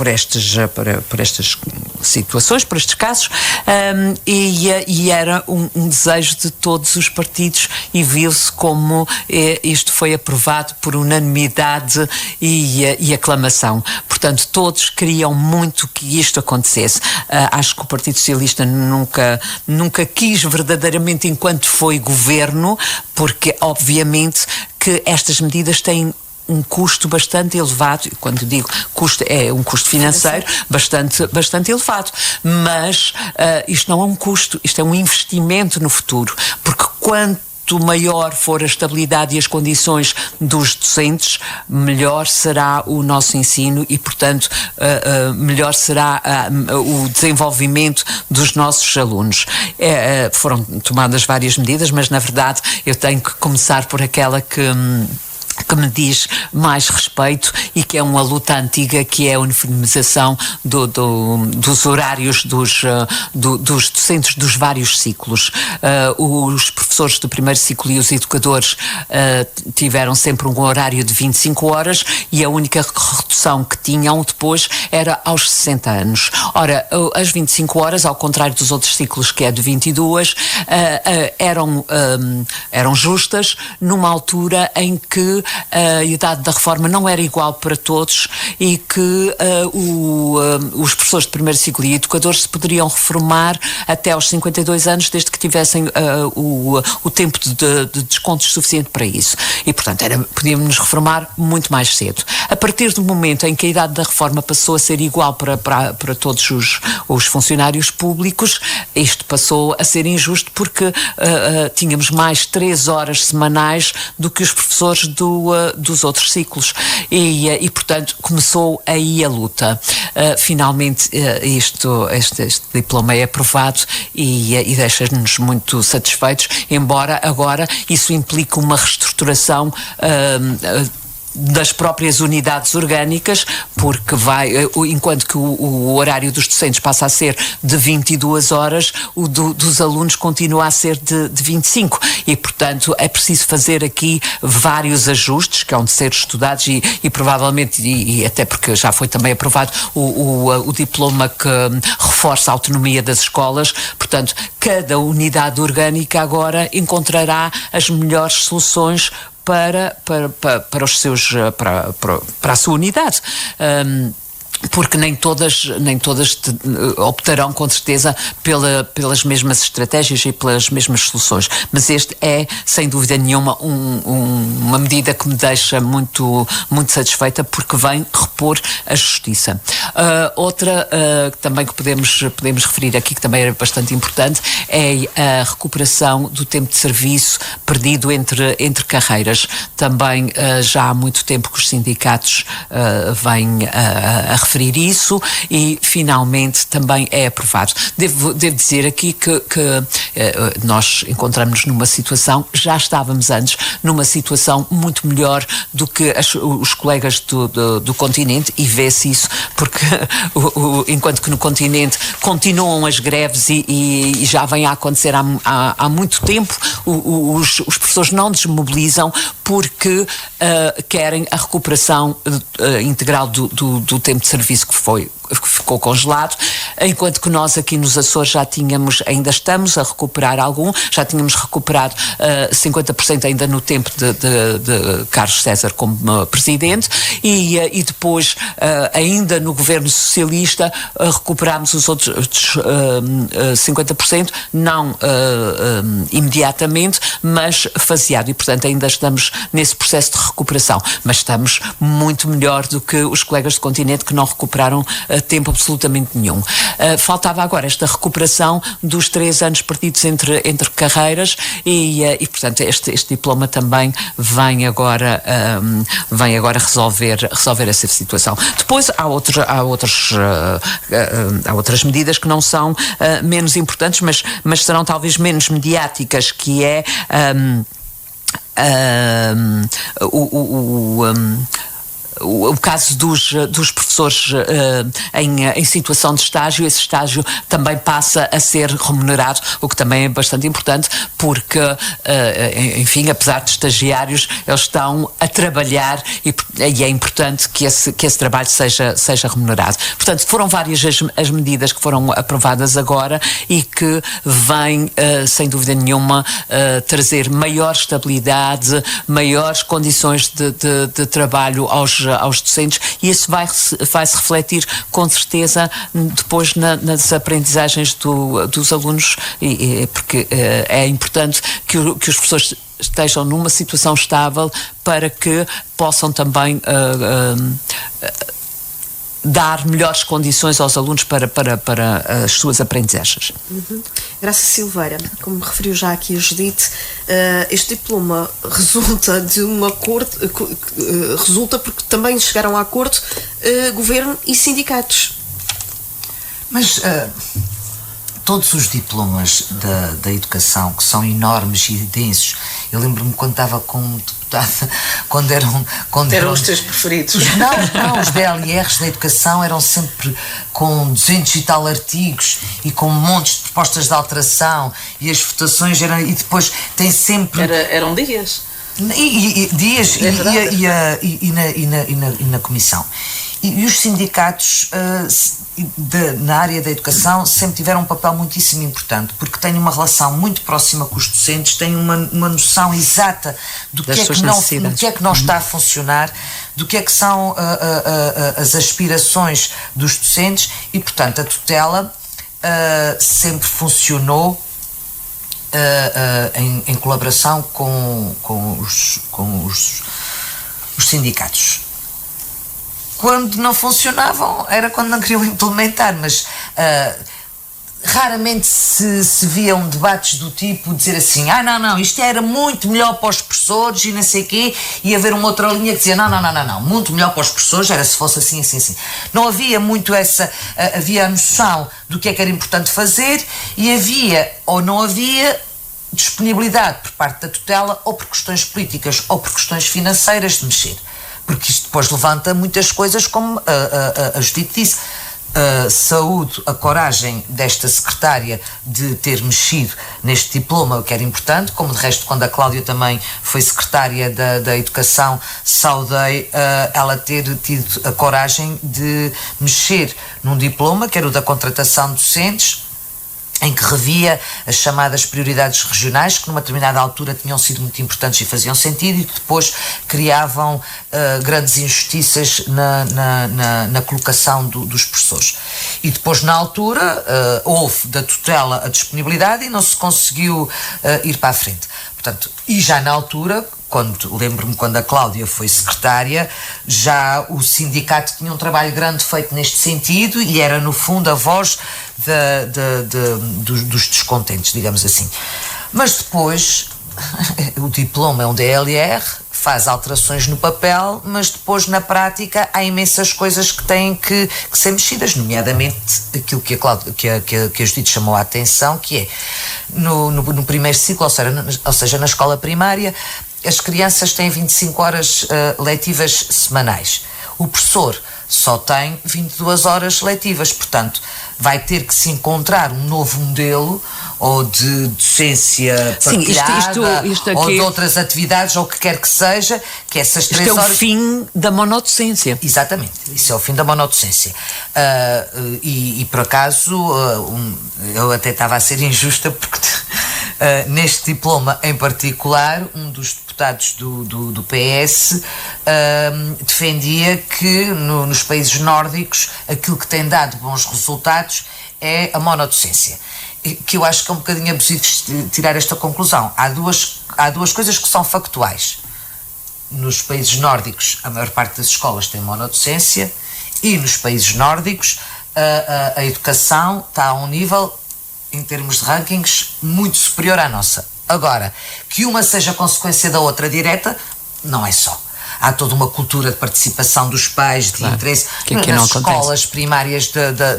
estas situações, por estes casos, e era um desejo de todos os partidos, e viu-se como isto foi aprovado por unanimidade e aclamação. Portanto, todos queriam muito que isto acontecesse. Acho que o Partido Socialista nunca quis verdadeiramente enquanto foi governo, porque obviamente que estas medidas têm um custo bastante elevado, e quando digo custo, é um custo financeiro bastante elevado, mas isto não é um custo, isto é um investimento no futuro, porque quanto maior for a estabilidade e as condições dos docentes, melhor será o nosso ensino e, portanto, melhor será o desenvolvimento dos nossos alunos. Foram tomadas várias medidas, mas, na verdade, eu tenho que começar por aquela que me diz mais respeito e que é uma luta antiga, que é a uniformização dos horários dos docentes dos vários ciclos. Os professores do primeiro ciclo e os educadores tiveram sempre um horário de 25 horas e a única redução que tinham depois era aos 60 anos. Ora, as 25 horas, ao contrário dos outros ciclos, que é de 22, eram justas numa altura em que a idade da reforma não era igual para todos e que os professores de primeiro ciclo e educadores se poderiam reformar até aos 52 anos, desde que tivessem o tempo de descontos suficiente para isso. E, portanto, podíamos nos reformar muito mais cedo. A partir do momento em que a idade da reforma passou a ser igual para todos os funcionários públicos, isto passou a ser injusto, porque tínhamos mais 3 horas semanais do que os professores dos outros ciclos e portanto começou aí a luta. Finalmente este diploma é aprovado e deixa-nos muito satisfeitos, embora agora isso implique uma reestruturação das próprias unidades orgânicas, porque enquanto que o horário dos docentes passa a ser de 22 horas, o dos alunos continua a ser de 25 e, portanto, é preciso fazer aqui vários ajustes que hão de ser estudados e provavelmente, e até porque já foi também aprovado o diploma que reforça a autonomia das escolas, portanto, cada unidade orgânica agora encontrará as melhores soluções para a sua unidade. Porque nem todas optarão com certeza pelas mesmas estratégias e pelas mesmas soluções, mas este é sem dúvida nenhuma uma medida que me deixa muito satisfeita, porque vem repor a justiça. Outra também que podemos referir aqui, que também era bastante importante, é a recuperação do tempo de serviço perdido entre carreiras. Também já há muito tempo que os sindicatos vêm a referir isso e finalmente também é aprovado. Devo dizer aqui que nós encontramos-nos numa situação, já estávamos antes numa situação muito melhor do que os colegas do continente, e vê-se isso porque enquanto que no continente continuam as greves e já vem a acontecer há muito tempo, os professores não desmobilizam porque querem a recuperação integral do tempo de serviço que ficou congelado, enquanto que nós aqui nos Açores ainda estamos a recuperar já tínhamos recuperado 50% ainda no tempo de Carlos César como presidente e depois ainda no governo socialista recuperámos os outros 50%, não imediatamente, mas faseado, e portanto ainda estamos nesse processo de recuperação, mas estamos muito melhor do que os colegas do continente que não recuperaram tempo absolutamente nenhum. Faltava agora esta recuperação dos 3 anos perdidos entre carreiras e portanto este diploma também vem agora resolver essa situação. Depois há outras medidas que não são menos importantes, mas serão talvez menos mediáticas, que é o caso dos professores em situação de estágio, esse estágio também passa a ser remunerado, o que também é bastante importante, porque, enfim, apesar de estagiários, eles estão a trabalhar e é importante que esse trabalho seja remunerado. Portanto, foram várias as medidas que foram aprovadas agora e que vêm, sem dúvida nenhuma, trazer maior estabilidade, maiores condições de trabalho aos docentes, e isso vai se refletir com certeza depois nas aprendizagens dos alunos, porque é importante que os professores estejam numa situação estável para que possam também dar melhores condições aos alunos para as suas aprendizagens. Graça Silveira, como referiu já aqui a Judite, este diploma resulta de um acordo, resulta porque também chegaram a acordo governo e sindicatos. Mas todos os diplomas da educação, que são enormes e densos, eu lembro-me quando estava como deputada, quando eram os teus preferidos. Não, os DLRs da educação eram sempre com 200 e tal artigos e com montes de propostas de alteração, e as votações eram, e depois tem sempre... Eram dias. Dias na comissão. E os sindicatos na área da educação sempre tiveram um papel muitíssimo importante, porque têm uma relação muito próxima com os docentes, têm uma noção exata do que é que não está a funcionar, do que é que são as aspirações dos docentes, e portanto a tutela sempre funcionou em colaboração com os sindicatos. Quando não funcionavam era quando não queriam implementar, mas raramente se viam debates do tipo dizer assim, não, isto era muito melhor para os professores e não sei o quê, e haver uma outra linha que dizia não, muito melhor para os professores era se fosse assim. Não havia muito havia a noção do que era importante fazer, e havia ou não havia disponibilidade por parte da tutela, ou por questões políticas ou por questões financeiras, de mexer. Porque isto depois levanta muitas coisas, como a Judite disse. Saúde a coragem desta secretária de ter mexido neste diploma, que era importante, como de resto quando a Cláudia também foi secretária da Educação, saudei ela ter tido a coragem de mexer num diploma, que era o da contratação de docentes, em que revia as chamadas prioridades regionais, que numa determinada altura tinham sido muito importantes e faziam sentido, e que depois criavam grandes injustiças na colocação dos professores. E depois, na altura, houve da tutela a disponibilidade e não se conseguiu ir para a frente. Portanto, e já na altura, lembro-me quando a Cláudia foi secretária, já o sindicato tinha um trabalho grande feito neste sentido, e era no fundo a voz dos descontentes, digamos assim. Mas depois o diploma é um DLR, faz alterações no papel, mas depois na prática há imensas coisas que têm que ser mexidas, nomeadamente aquilo que a Judite chamou a atenção, que é no primeiro ciclo, ou seja, na escola primária, as crianças têm 25 horas letivas semanais. O professor só tem 22 horas letivas, portanto, vai ter que se encontrar um novo modelo, ou de docência partilhada, isto aqui, ou de outras atividades, ou o que quer que seja, que essas 3 horas... Isto é o fim da monodocência. Exatamente, isso é o fim da monodocência. E por acaso, eu até estava a ser injusta, porque neste diploma em particular, um dos deputados do PS defendia que nos países nórdicos aquilo que tem dado bons resultados é a monodocência, que eu acho que é um bocadinho abusivo tirar esta conclusão. Há duas coisas que são factuais. Nos países nórdicos a maior parte das escolas tem monodocência, e nos países nórdicos a educação está a um nível, em termos de rankings, muito superior à nossa. Agora, que uma seja consequência da outra direta, não é só. Há toda uma cultura de participação dos pais, de interesse. Nas escolas primárias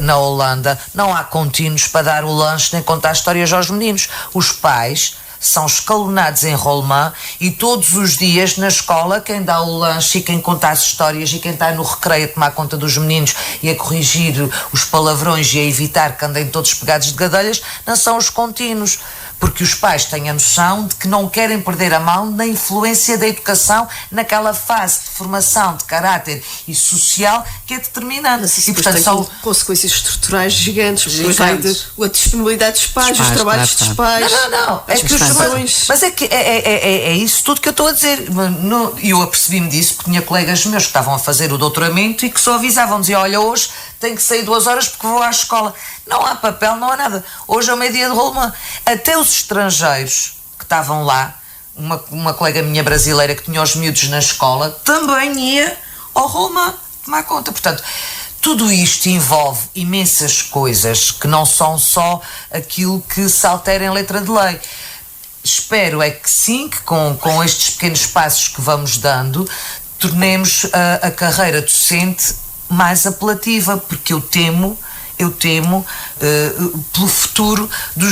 na Holanda não há contínuos para dar o lanche nem contar histórias aos meninos. Os pais são escalonados em rolemã e todos os dias na escola quem dá o lanche e quem conta as histórias e quem está no recreio a tomar conta dos meninos e a corrigir os palavrões e a evitar que andem todos pegados de gadelhas não são os contínuos. Porque os pais têm a noção de que não querem perder a mão na influência da educação naquela fase de formação de caráter e social que é determinante. E portanto são consequências estruturais gigantes. A disponibilidade dos pais, os trabalhos dos pais. Não. É que mas é que é isso tudo que eu estou a dizer. E eu apercebi-me disso porque tinha colegas meus que estavam a fazer o doutoramento e que só avisavam, diziam, olha, hoje tenho que sair 2 horas porque vou à escola. Não há papel, não há nada. Hoje é o meio-dia de rolemã. Até os estrangeiros que estavam lá, uma colega minha brasileira que tinha os miúdos na escola, também ia ao rolemã tomar conta. Portanto, tudo isto envolve imensas coisas que não são só aquilo que se altera em letra de lei. Espero é que sim, que com estes pequenos passos que vamos dando, tornemos a carreira docente mais apelativa, porque eu temo pelo futuro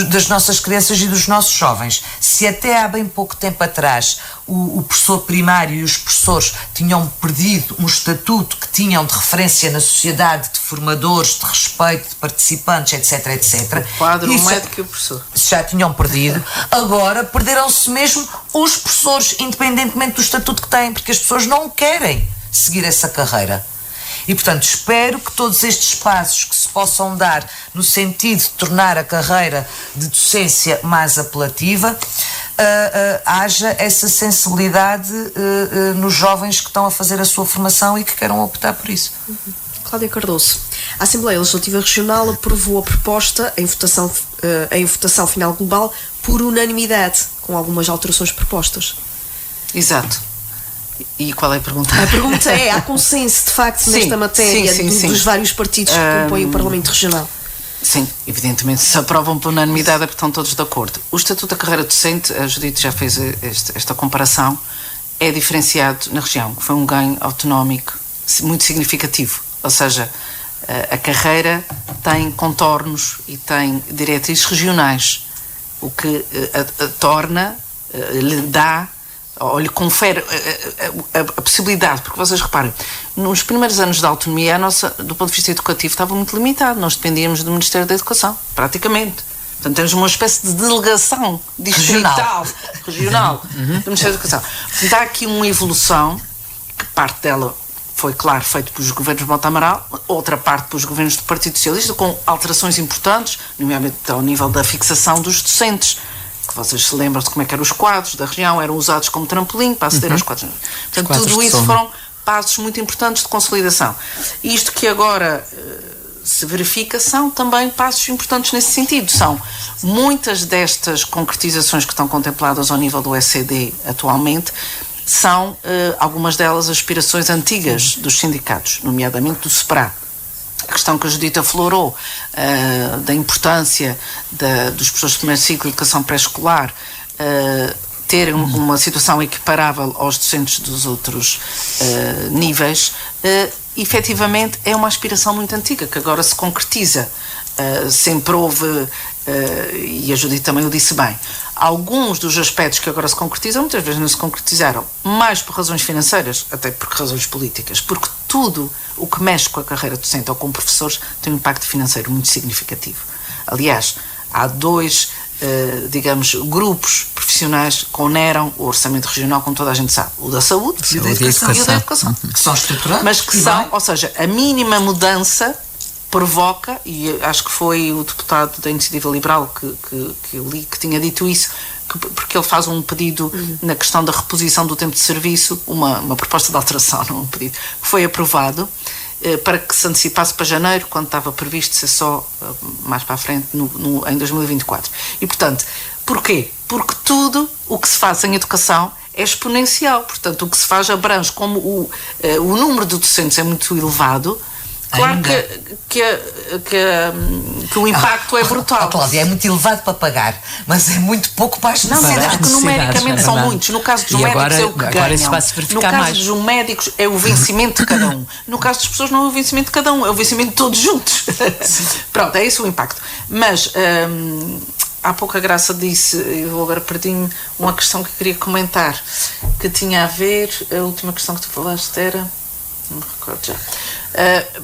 das nossas crianças e dos nossos jovens. Se até há bem pouco tempo atrás o professor primário e os professores tinham perdido um estatuto que tinham de referência na sociedade, de formadores, de respeito, de participantes, etc. O quadro, o médico e o professor. Já tinham perdido. Agora perderam-se mesmo os professores, independentemente do estatuto que têm, porque as pessoas não querem seguir essa carreira. E, portanto, espero que todos estes passos que se possam dar no sentido de tornar a carreira de docência mais apelativa, haja essa sensibilidade nos jovens que estão a fazer a sua formação e que queiram optar por isso. Cláudia Cardoso, a Assembleia Legislativa Regional aprovou a proposta em votação final global por unanimidade, com algumas alterações propostas. Exato. E qual é a pergunta? A pergunta é, há consenso de facto nesta matéria dos vários partidos que compõem o Parlamento Regional? Sim, evidentemente se aprovam por unanimidade é porque estão todos de acordo. O Estatuto da Carreira Docente, a Judite já fez esta comparação, é diferenciado na região. Foi um ganho autonómico muito significativo, ou seja, a carreira tem contornos e tem diretrizes regionais, o que a torna, lhe dá ou lhe confere a possibilidade, porque vocês reparem, nos primeiros anos da autonomia, do ponto de vista educativo, estava muito limitado. Nós dependíamos do Ministério da Educação, praticamente. Portanto, temos uma espécie de delegação distrital, regional do Ministério da Educação. Portanto, há aqui uma evolução, que parte dela foi, claro, feita pelos governos de Mota Amaral, outra parte pelos governos do Partido Socialista, com alterações importantes, nomeadamente ao nível da fixação dos docentes, que vocês se lembram de como é que eram os quadros da região, eram usados como trampolim para aceder aos quadros. Portanto, tudo isso foram passos muito importantes de consolidação. Isto que agora se verifica são também passos importantes nesse sentido. São muitas destas concretizações que estão contempladas ao nível do ECD atualmente, são algumas delas aspirações antigas dos sindicatos, nomeadamente do SEPRA. A questão que a Judite aflorou da importância dos professores de primeiro ciclo de educação pré-escolar terem uma situação equiparável aos docentes dos outros níveis, efetivamente é uma aspiração muito antiga, que agora se concretiza. Sempre houve, e a Judite também o disse bem, alguns dos aspectos que agora se concretizam, muitas vezes não se concretizaram, mais por razões financeiras, até por razões políticas, porque tudo o que mexe com a carreira docente ou com professores tem um impacto financeiro muito significativo. Aliás, há dois, digamos, grupos profissionais que oneram o orçamento regional, como toda a gente sabe, o da saúde e o da educação. Que são estruturantes. Mas que são, ou seja, a mínima mudança provoca, e acho que foi o deputado da Iniciativa Liberal que eu li que tinha dito isso, porque ele faz um pedido na questão da reposição do tempo de serviço, uma proposta de alteração, não um pedido, que foi aprovado para que se antecipasse para janeiro, quando estava previsto ser só mais para a frente, em 2024. E, portanto, porquê? Porque tudo o que se faz em educação é exponencial. Portanto, o que se faz abrange, como o número de docentes é muito elevado. Claro que o impacto é brutal. Cláudia, é muito elevado para pagar, mas é muito pouco para as necessidades. Não, porque numericamente são muitos. No caso dos médicos é o que ganham. No caso dos médicos é o vencimento de cada um. No caso das pessoas não é o vencimento de cada um, é o vencimento de todos juntos. Pronto, é esse o impacto. Mas há pouco a Graça disse, eu agora perdi-me uma questão que queria comentar, que tinha a ver, a última questão que tu falaste era, não me recordo já.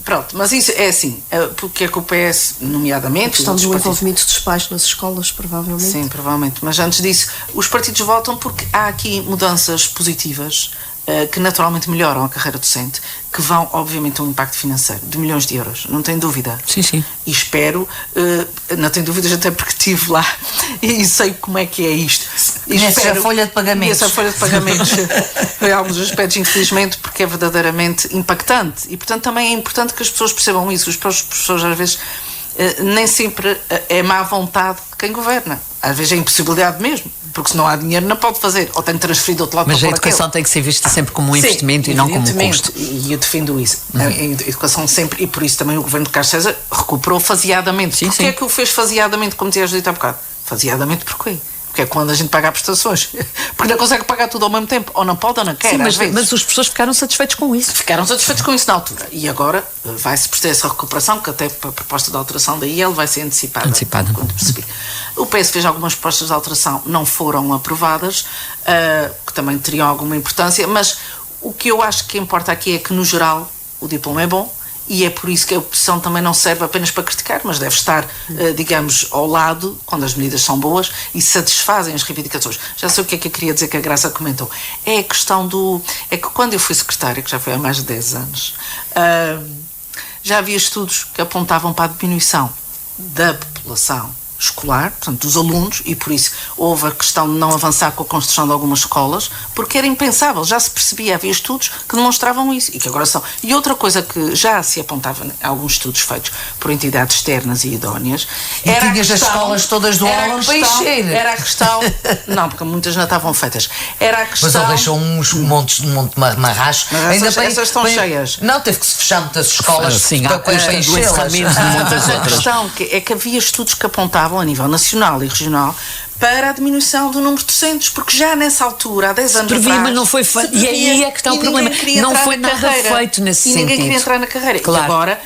Pronto, mas isso é assim, porque é que o PS, nomeadamente... A questão do envolvimento dos pais nas escolas, provavelmente. Sim, provavelmente, mas antes disso, os partidos votam porque há aqui mudanças positivas que naturalmente melhoram a carreira docente, que vão, obviamente, ter um impacto financeiro de milhões de euros, não tenho dúvida. Sim, sim. E espero, não tenho dúvidas até porque estive lá e sei como é que é isto. Conhece a folha de pagamentos. Essa folha de pagamentos em alguns aspectos, infelizmente, porque é verdadeiramente impactante. E, portanto, também é importante que as pessoas percebam isso. Os professores, às vezes, nem sempre é má vontade de quem governa. Às vezes é impossibilidade mesmo, porque se não há dinheiro não pode fazer, ou tem que transferir do outro lado. Mas para a educação tem que ser vista sempre como um investimento. Sim, e não como um custo. E eu defendo isso. A educação sempre, e por isso também o governo de Carlos César recuperou faseadamente. Porquê é que o fez faseadamente, como tinhas dito há bocado? Faseadamente porquê? Porque é quando a gente paga prestações. Porque não consegue pagar tudo ao mesmo tempo. Ou não pode ou não quer. Sim, mas os professores ficaram satisfeitos com isso. Ficaram satisfeitos com isso na altura. E agora vai-se proceder essa recuperação, que até para a proposta de alteração da IEL vai ser antecipada. Quando percebi. O PS fez algumas propostas de alteração, não foram aprovadas, que também teriam alguma importância, mas o que eu acho que importa aqui é que, no geral, o diploma é bom. E é por isso que a oposição também não serve apenas para criticar, mas deve estar, digamos, ao lado, quando as medidas são boas e satisfazem as reivindicações. Já sei o que é que eu queria dizer, que a Graça comentou. É a questão do... É que quando eu fui secretária, que já foi há mais de 10 anos, já havia estudos que apontavam para a diminuição da população escolar, portanto, dos alunos, e por isso houve a questão de não avançar com a construção de algumas escolas, porque era impensável, já se percebia, havia estudos que demonstravam isso, e que agora são. E outra coisa que já se apontava em alguns estudos feitos por entidades externas e idóneas, e era as escolas todas do Holland para encher. Era a questão, não, porque muitas não estavam feitas, era a questão... Mas ele deixou uns montes de marracho. Mas essas estão cheias. Não, teve que se fechar muitas escolas para enchê-las. A questão é que havia estudos que apontavam a nível nacional e regional para a diminuição do número de docentes, porque já nessa altura, há 10 anos atrás... mas não foi feito. E aí é que está o problema. Não foi nada feito nesse sentido. E ninguém queria entrar na carreira. Claro. E agora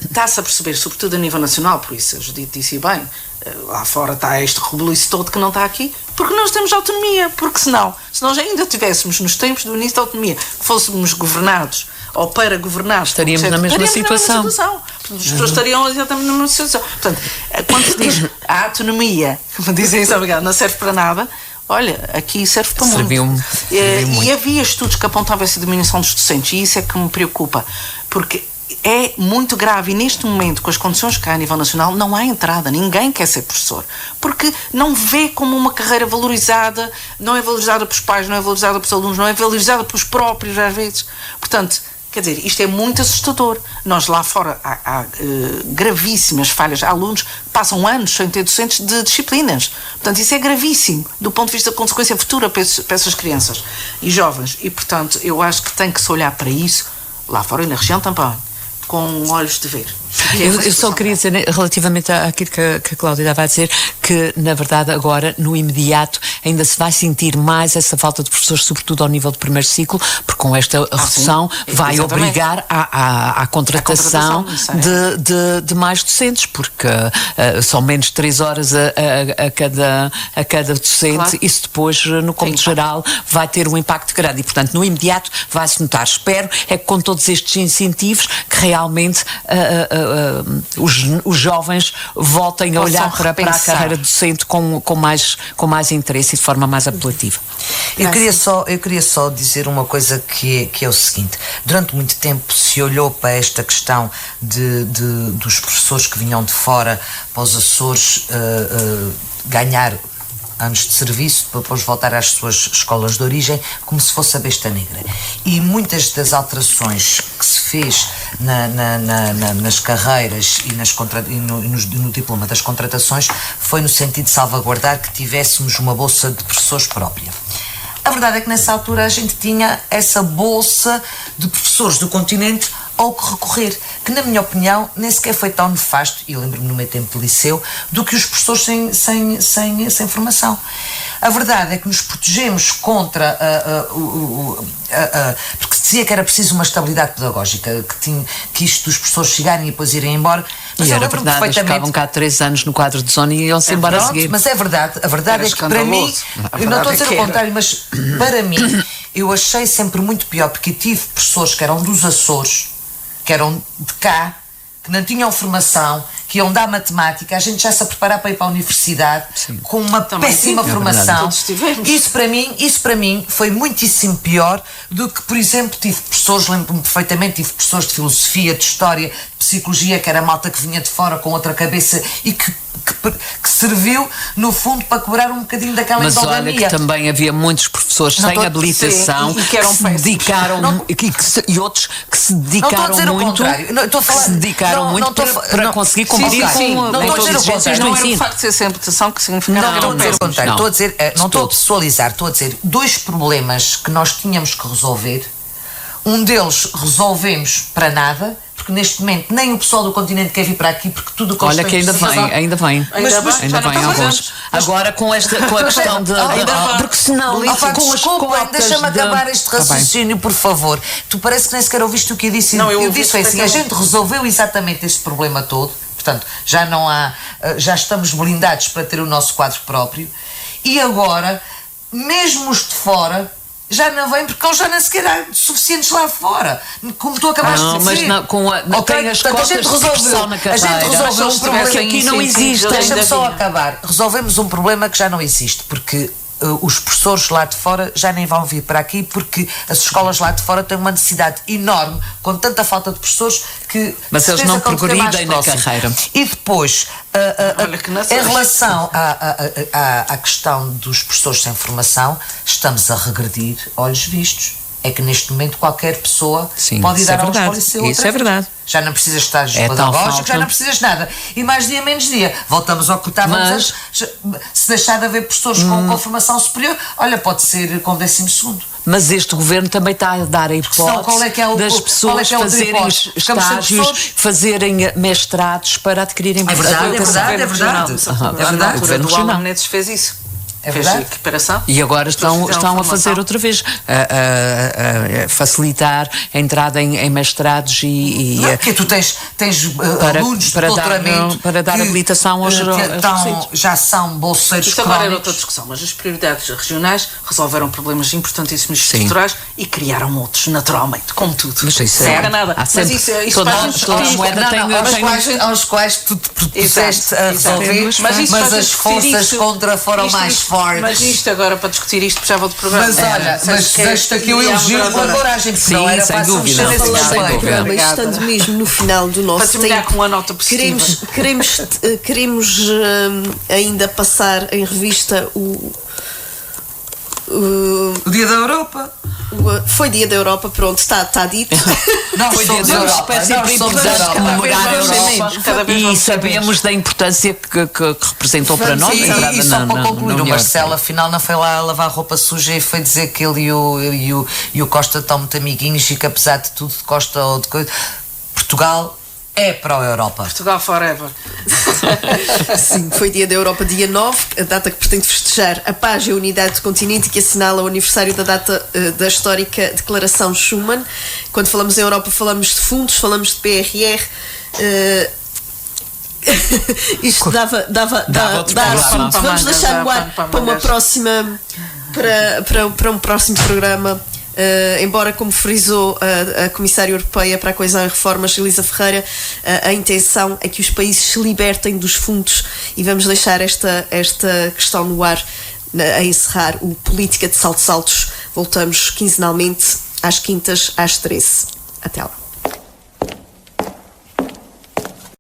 está-se a perceber, sobretudo a nível nacional, por isso a Judite disse bem, lá fora está este rebuliço todo que não está aqui, porque nós temos autonomia, porque se nós ainda estivéssemos nos tempos do início da autonomia, fôssemos governados ou para governar, estaríamos na mesma situação. As pessoas estariam exatamente na mesma situação. Portanto, quando se diz a autonomia, como dizem isso, obrigado, não serve para nada, olha, aqui serve para muito. E havia estudos que apontavam essa diminuição dos docentes, e isso é que me preocupa, porque é muito grave, e neste momento, com as condições que há a nível nacional, não há entrada, ninguém quer ser professor, porque não vê como uma carreira valorizada, não é valorizada pelos pais, não é valorizada pelos alunos, não é valorizada pelos próprios, às vezes. Portanto, quer dizer, isto é muito assustador. Nós lá fora há gravíssimas falhas. Há alunos que passam anos sem ter docentes de disciplinas. Portanto, isso é gravíssimo do ponto de vista da consequência futura para essas crianças e jovens. E, portanto, eu acho que tem que se olhar para isso, lá fora e na região também, com olhos de ver. Eu só queria dizer, relativamente àquilo que a Cláudia estava a dizer, que na verdade agora, no imediato, ainda se vai sentir mais essa falta de professores, sobretudo ao nível do primeiro ciclo, porque com esta redução vai obrigar à contratação de mais docentes, porque são menos de 3 horas a cada docente. Claro. Isso depois, no cômputo geral, vai ter um impacto grande e, portanto, no imediato vai-se notar. Espero é que com todos estes incentivos que realmente os jovens voltem a olhar para a carreira docente com mais interesse e de forma mais apelativa. Eu queria só dizer uma coisa que é o seguinte: durante muito tempo se olhou para esta questão dos professores que vinham de fora para os Açores ganhar anos de serviço para depois voltar às suas escolas de origem como se fosse a besta negra, e muitas das alterações que se fez nas carreiras e no diploma das contratações foi no sentido de salvaguardar que tivéssemos uma bolsa de professores própria. A verdade é que nessa altura a gente tinha essa bolsa de professores do continente ao que recorrer, que na minha opinião nem sequer foi tão nefasto, e eu lembro-me no meu tempo de liceu, do que os professores sem formação. A verdade é que nos protegemos contra porque se dizia que era preciso uma estabilidade pedagógica, que isto dos professores chegarem e depois irem embora, Mas e eu era lembro-me verdade, eles perfeitamente. ficavam cá 3 anos no quadro de zona e iam-se embora a seguir. Mas é verdade, a verdade Era é que para mim, eu não estou a dizer o contrário, mas para mim, eu achei sempre muito pior, porque tive professores que eram dos Açores, que eram de cá, que não tinham formação, que iam dar matemática, a gente já se a preparar para ir para a universidade, com uma péssima formação. Isso para mim foi muitíssimo pior do que, por exemplo, tive professores, lembro-me perfeitamente, tive professores de filosofia, de história, de psicologia, que era malta que vinha de fora com outra cabeça e que serviu, no fundo, para cobrar um bocadinho daquela endogania. Mas olha que também havia muitos professores sem habilitação e que eram se dedicaram e outros que se dedicaram muito, para conseguir competir não estou a dizer o contrário. Não era o facto de ser sem habilitação que significava que eram péssimos. Não estou a pessoalizar, estou a dizer dois problemas que nós tínhamos que resolver. Um deles resolvemos para nada, porque neste momento nem o pessoal do continente quer vir para aqui, porque tudo o que olha que ainda vem alguns. Agora com a questão de porque senão deixa-me acabar este raciocínio, por favor. Tu parece que nem sequer ouviste o que eu disse. Não, eu disse assim, a gente resolveu exatamente este problema todo, portanto, já estamos blindados para ter o nosso quadro próprio, e agora, mesmo os de fora, já não vêm porque eles já nem sequer há suficientes lá fora, como tu acabaste de dizer. Mas tem as cotas de expressão na carreira. A gente resolveu um problema que aqui não existe. Deixa-me só acabar. Resolvemos um problema que já não existe, porque os professores lá de fora já nem vão vir para aqui, porque as escolas lá de fora têm uma necessidade enorme, com tanta falta de professores que... Mas eles não progridem na carreira. E depois, em relação à questão dos professores sem formação, estamos a regredir, olhos vistos. É que neste momento qualquer pessoa pode ir dar aulas para o liceu. Isso é verdade. Já não precisas de estágios pedagógicos, já não precisas de nada. E mais dia menos dia. Voltamos ao que estávamos antes. Se deixar de haver professores com formação superior, olha, pode ser com 12º. Mas este governo também está a dar a hipótese das pessoas fazerem estágios, fazerem mestrados para adquirirem... É verdade. O governo do Álvaro Menezes fez isso. Fez a equiparação. E agora estão a fazer outra vez, a facilitar a entrada em mestrados e porque tu tens alunos de doutoramento para dar habilitação aos já são bolseiros crónicos. Isto agora era outra discussão, mas as prioridades regionais resolveram problemas importantíssimos estruturais e criaram outros, naturalmente, como tudo. Mas isso é nada. Mas isso toda a moeda tem aos quais tu te propuseste a resolver, mas as forças contra foram mais fortes. Mas isto agora, para discutir isto, precisava de programa. Mas olha, deixo-te aqui o elogio pela coragem, porque não era fácil mexer nesse programa. Estando mesmo no final do nosso tempo, com a nota positiva. Queremos ainda passar em revista o Dia da Europa. Foi Dia da Europa, pronto, está dito. Não, foi Dia da Europa. Comemorar a Europa e sabemos da importância que representou para nós. E só para concluir, o Marcelo afinal não foi lá lavar roupa suja e foi dizer que ele e o Costa estão muito amiguinhos e que apesar de tudo, de Costa ou de coisa, Portugal é para a Europa. Portugal forever. Sim, foi Dia da Europa, dia 9, a data que pretende festejar a paz e a unidade do continente e que assinala o aniversário da data da histórica Declaração Schuman. Quando falamos em Europa, falamos de fundos, falamos de PRR. Isto dava vamos deixar no ar para uma próxima para um próximo programa. Embora, como frisou a Comissária Europeia para a Coesão e Reformas, Elisa Ferreira, a intenção é que os países se libertem dos fundos, e vamos deixar esta questão no ar a encerrar o Política de Saltos Altos. Voltamos quinzenalmente às quintas às 13. Até lá.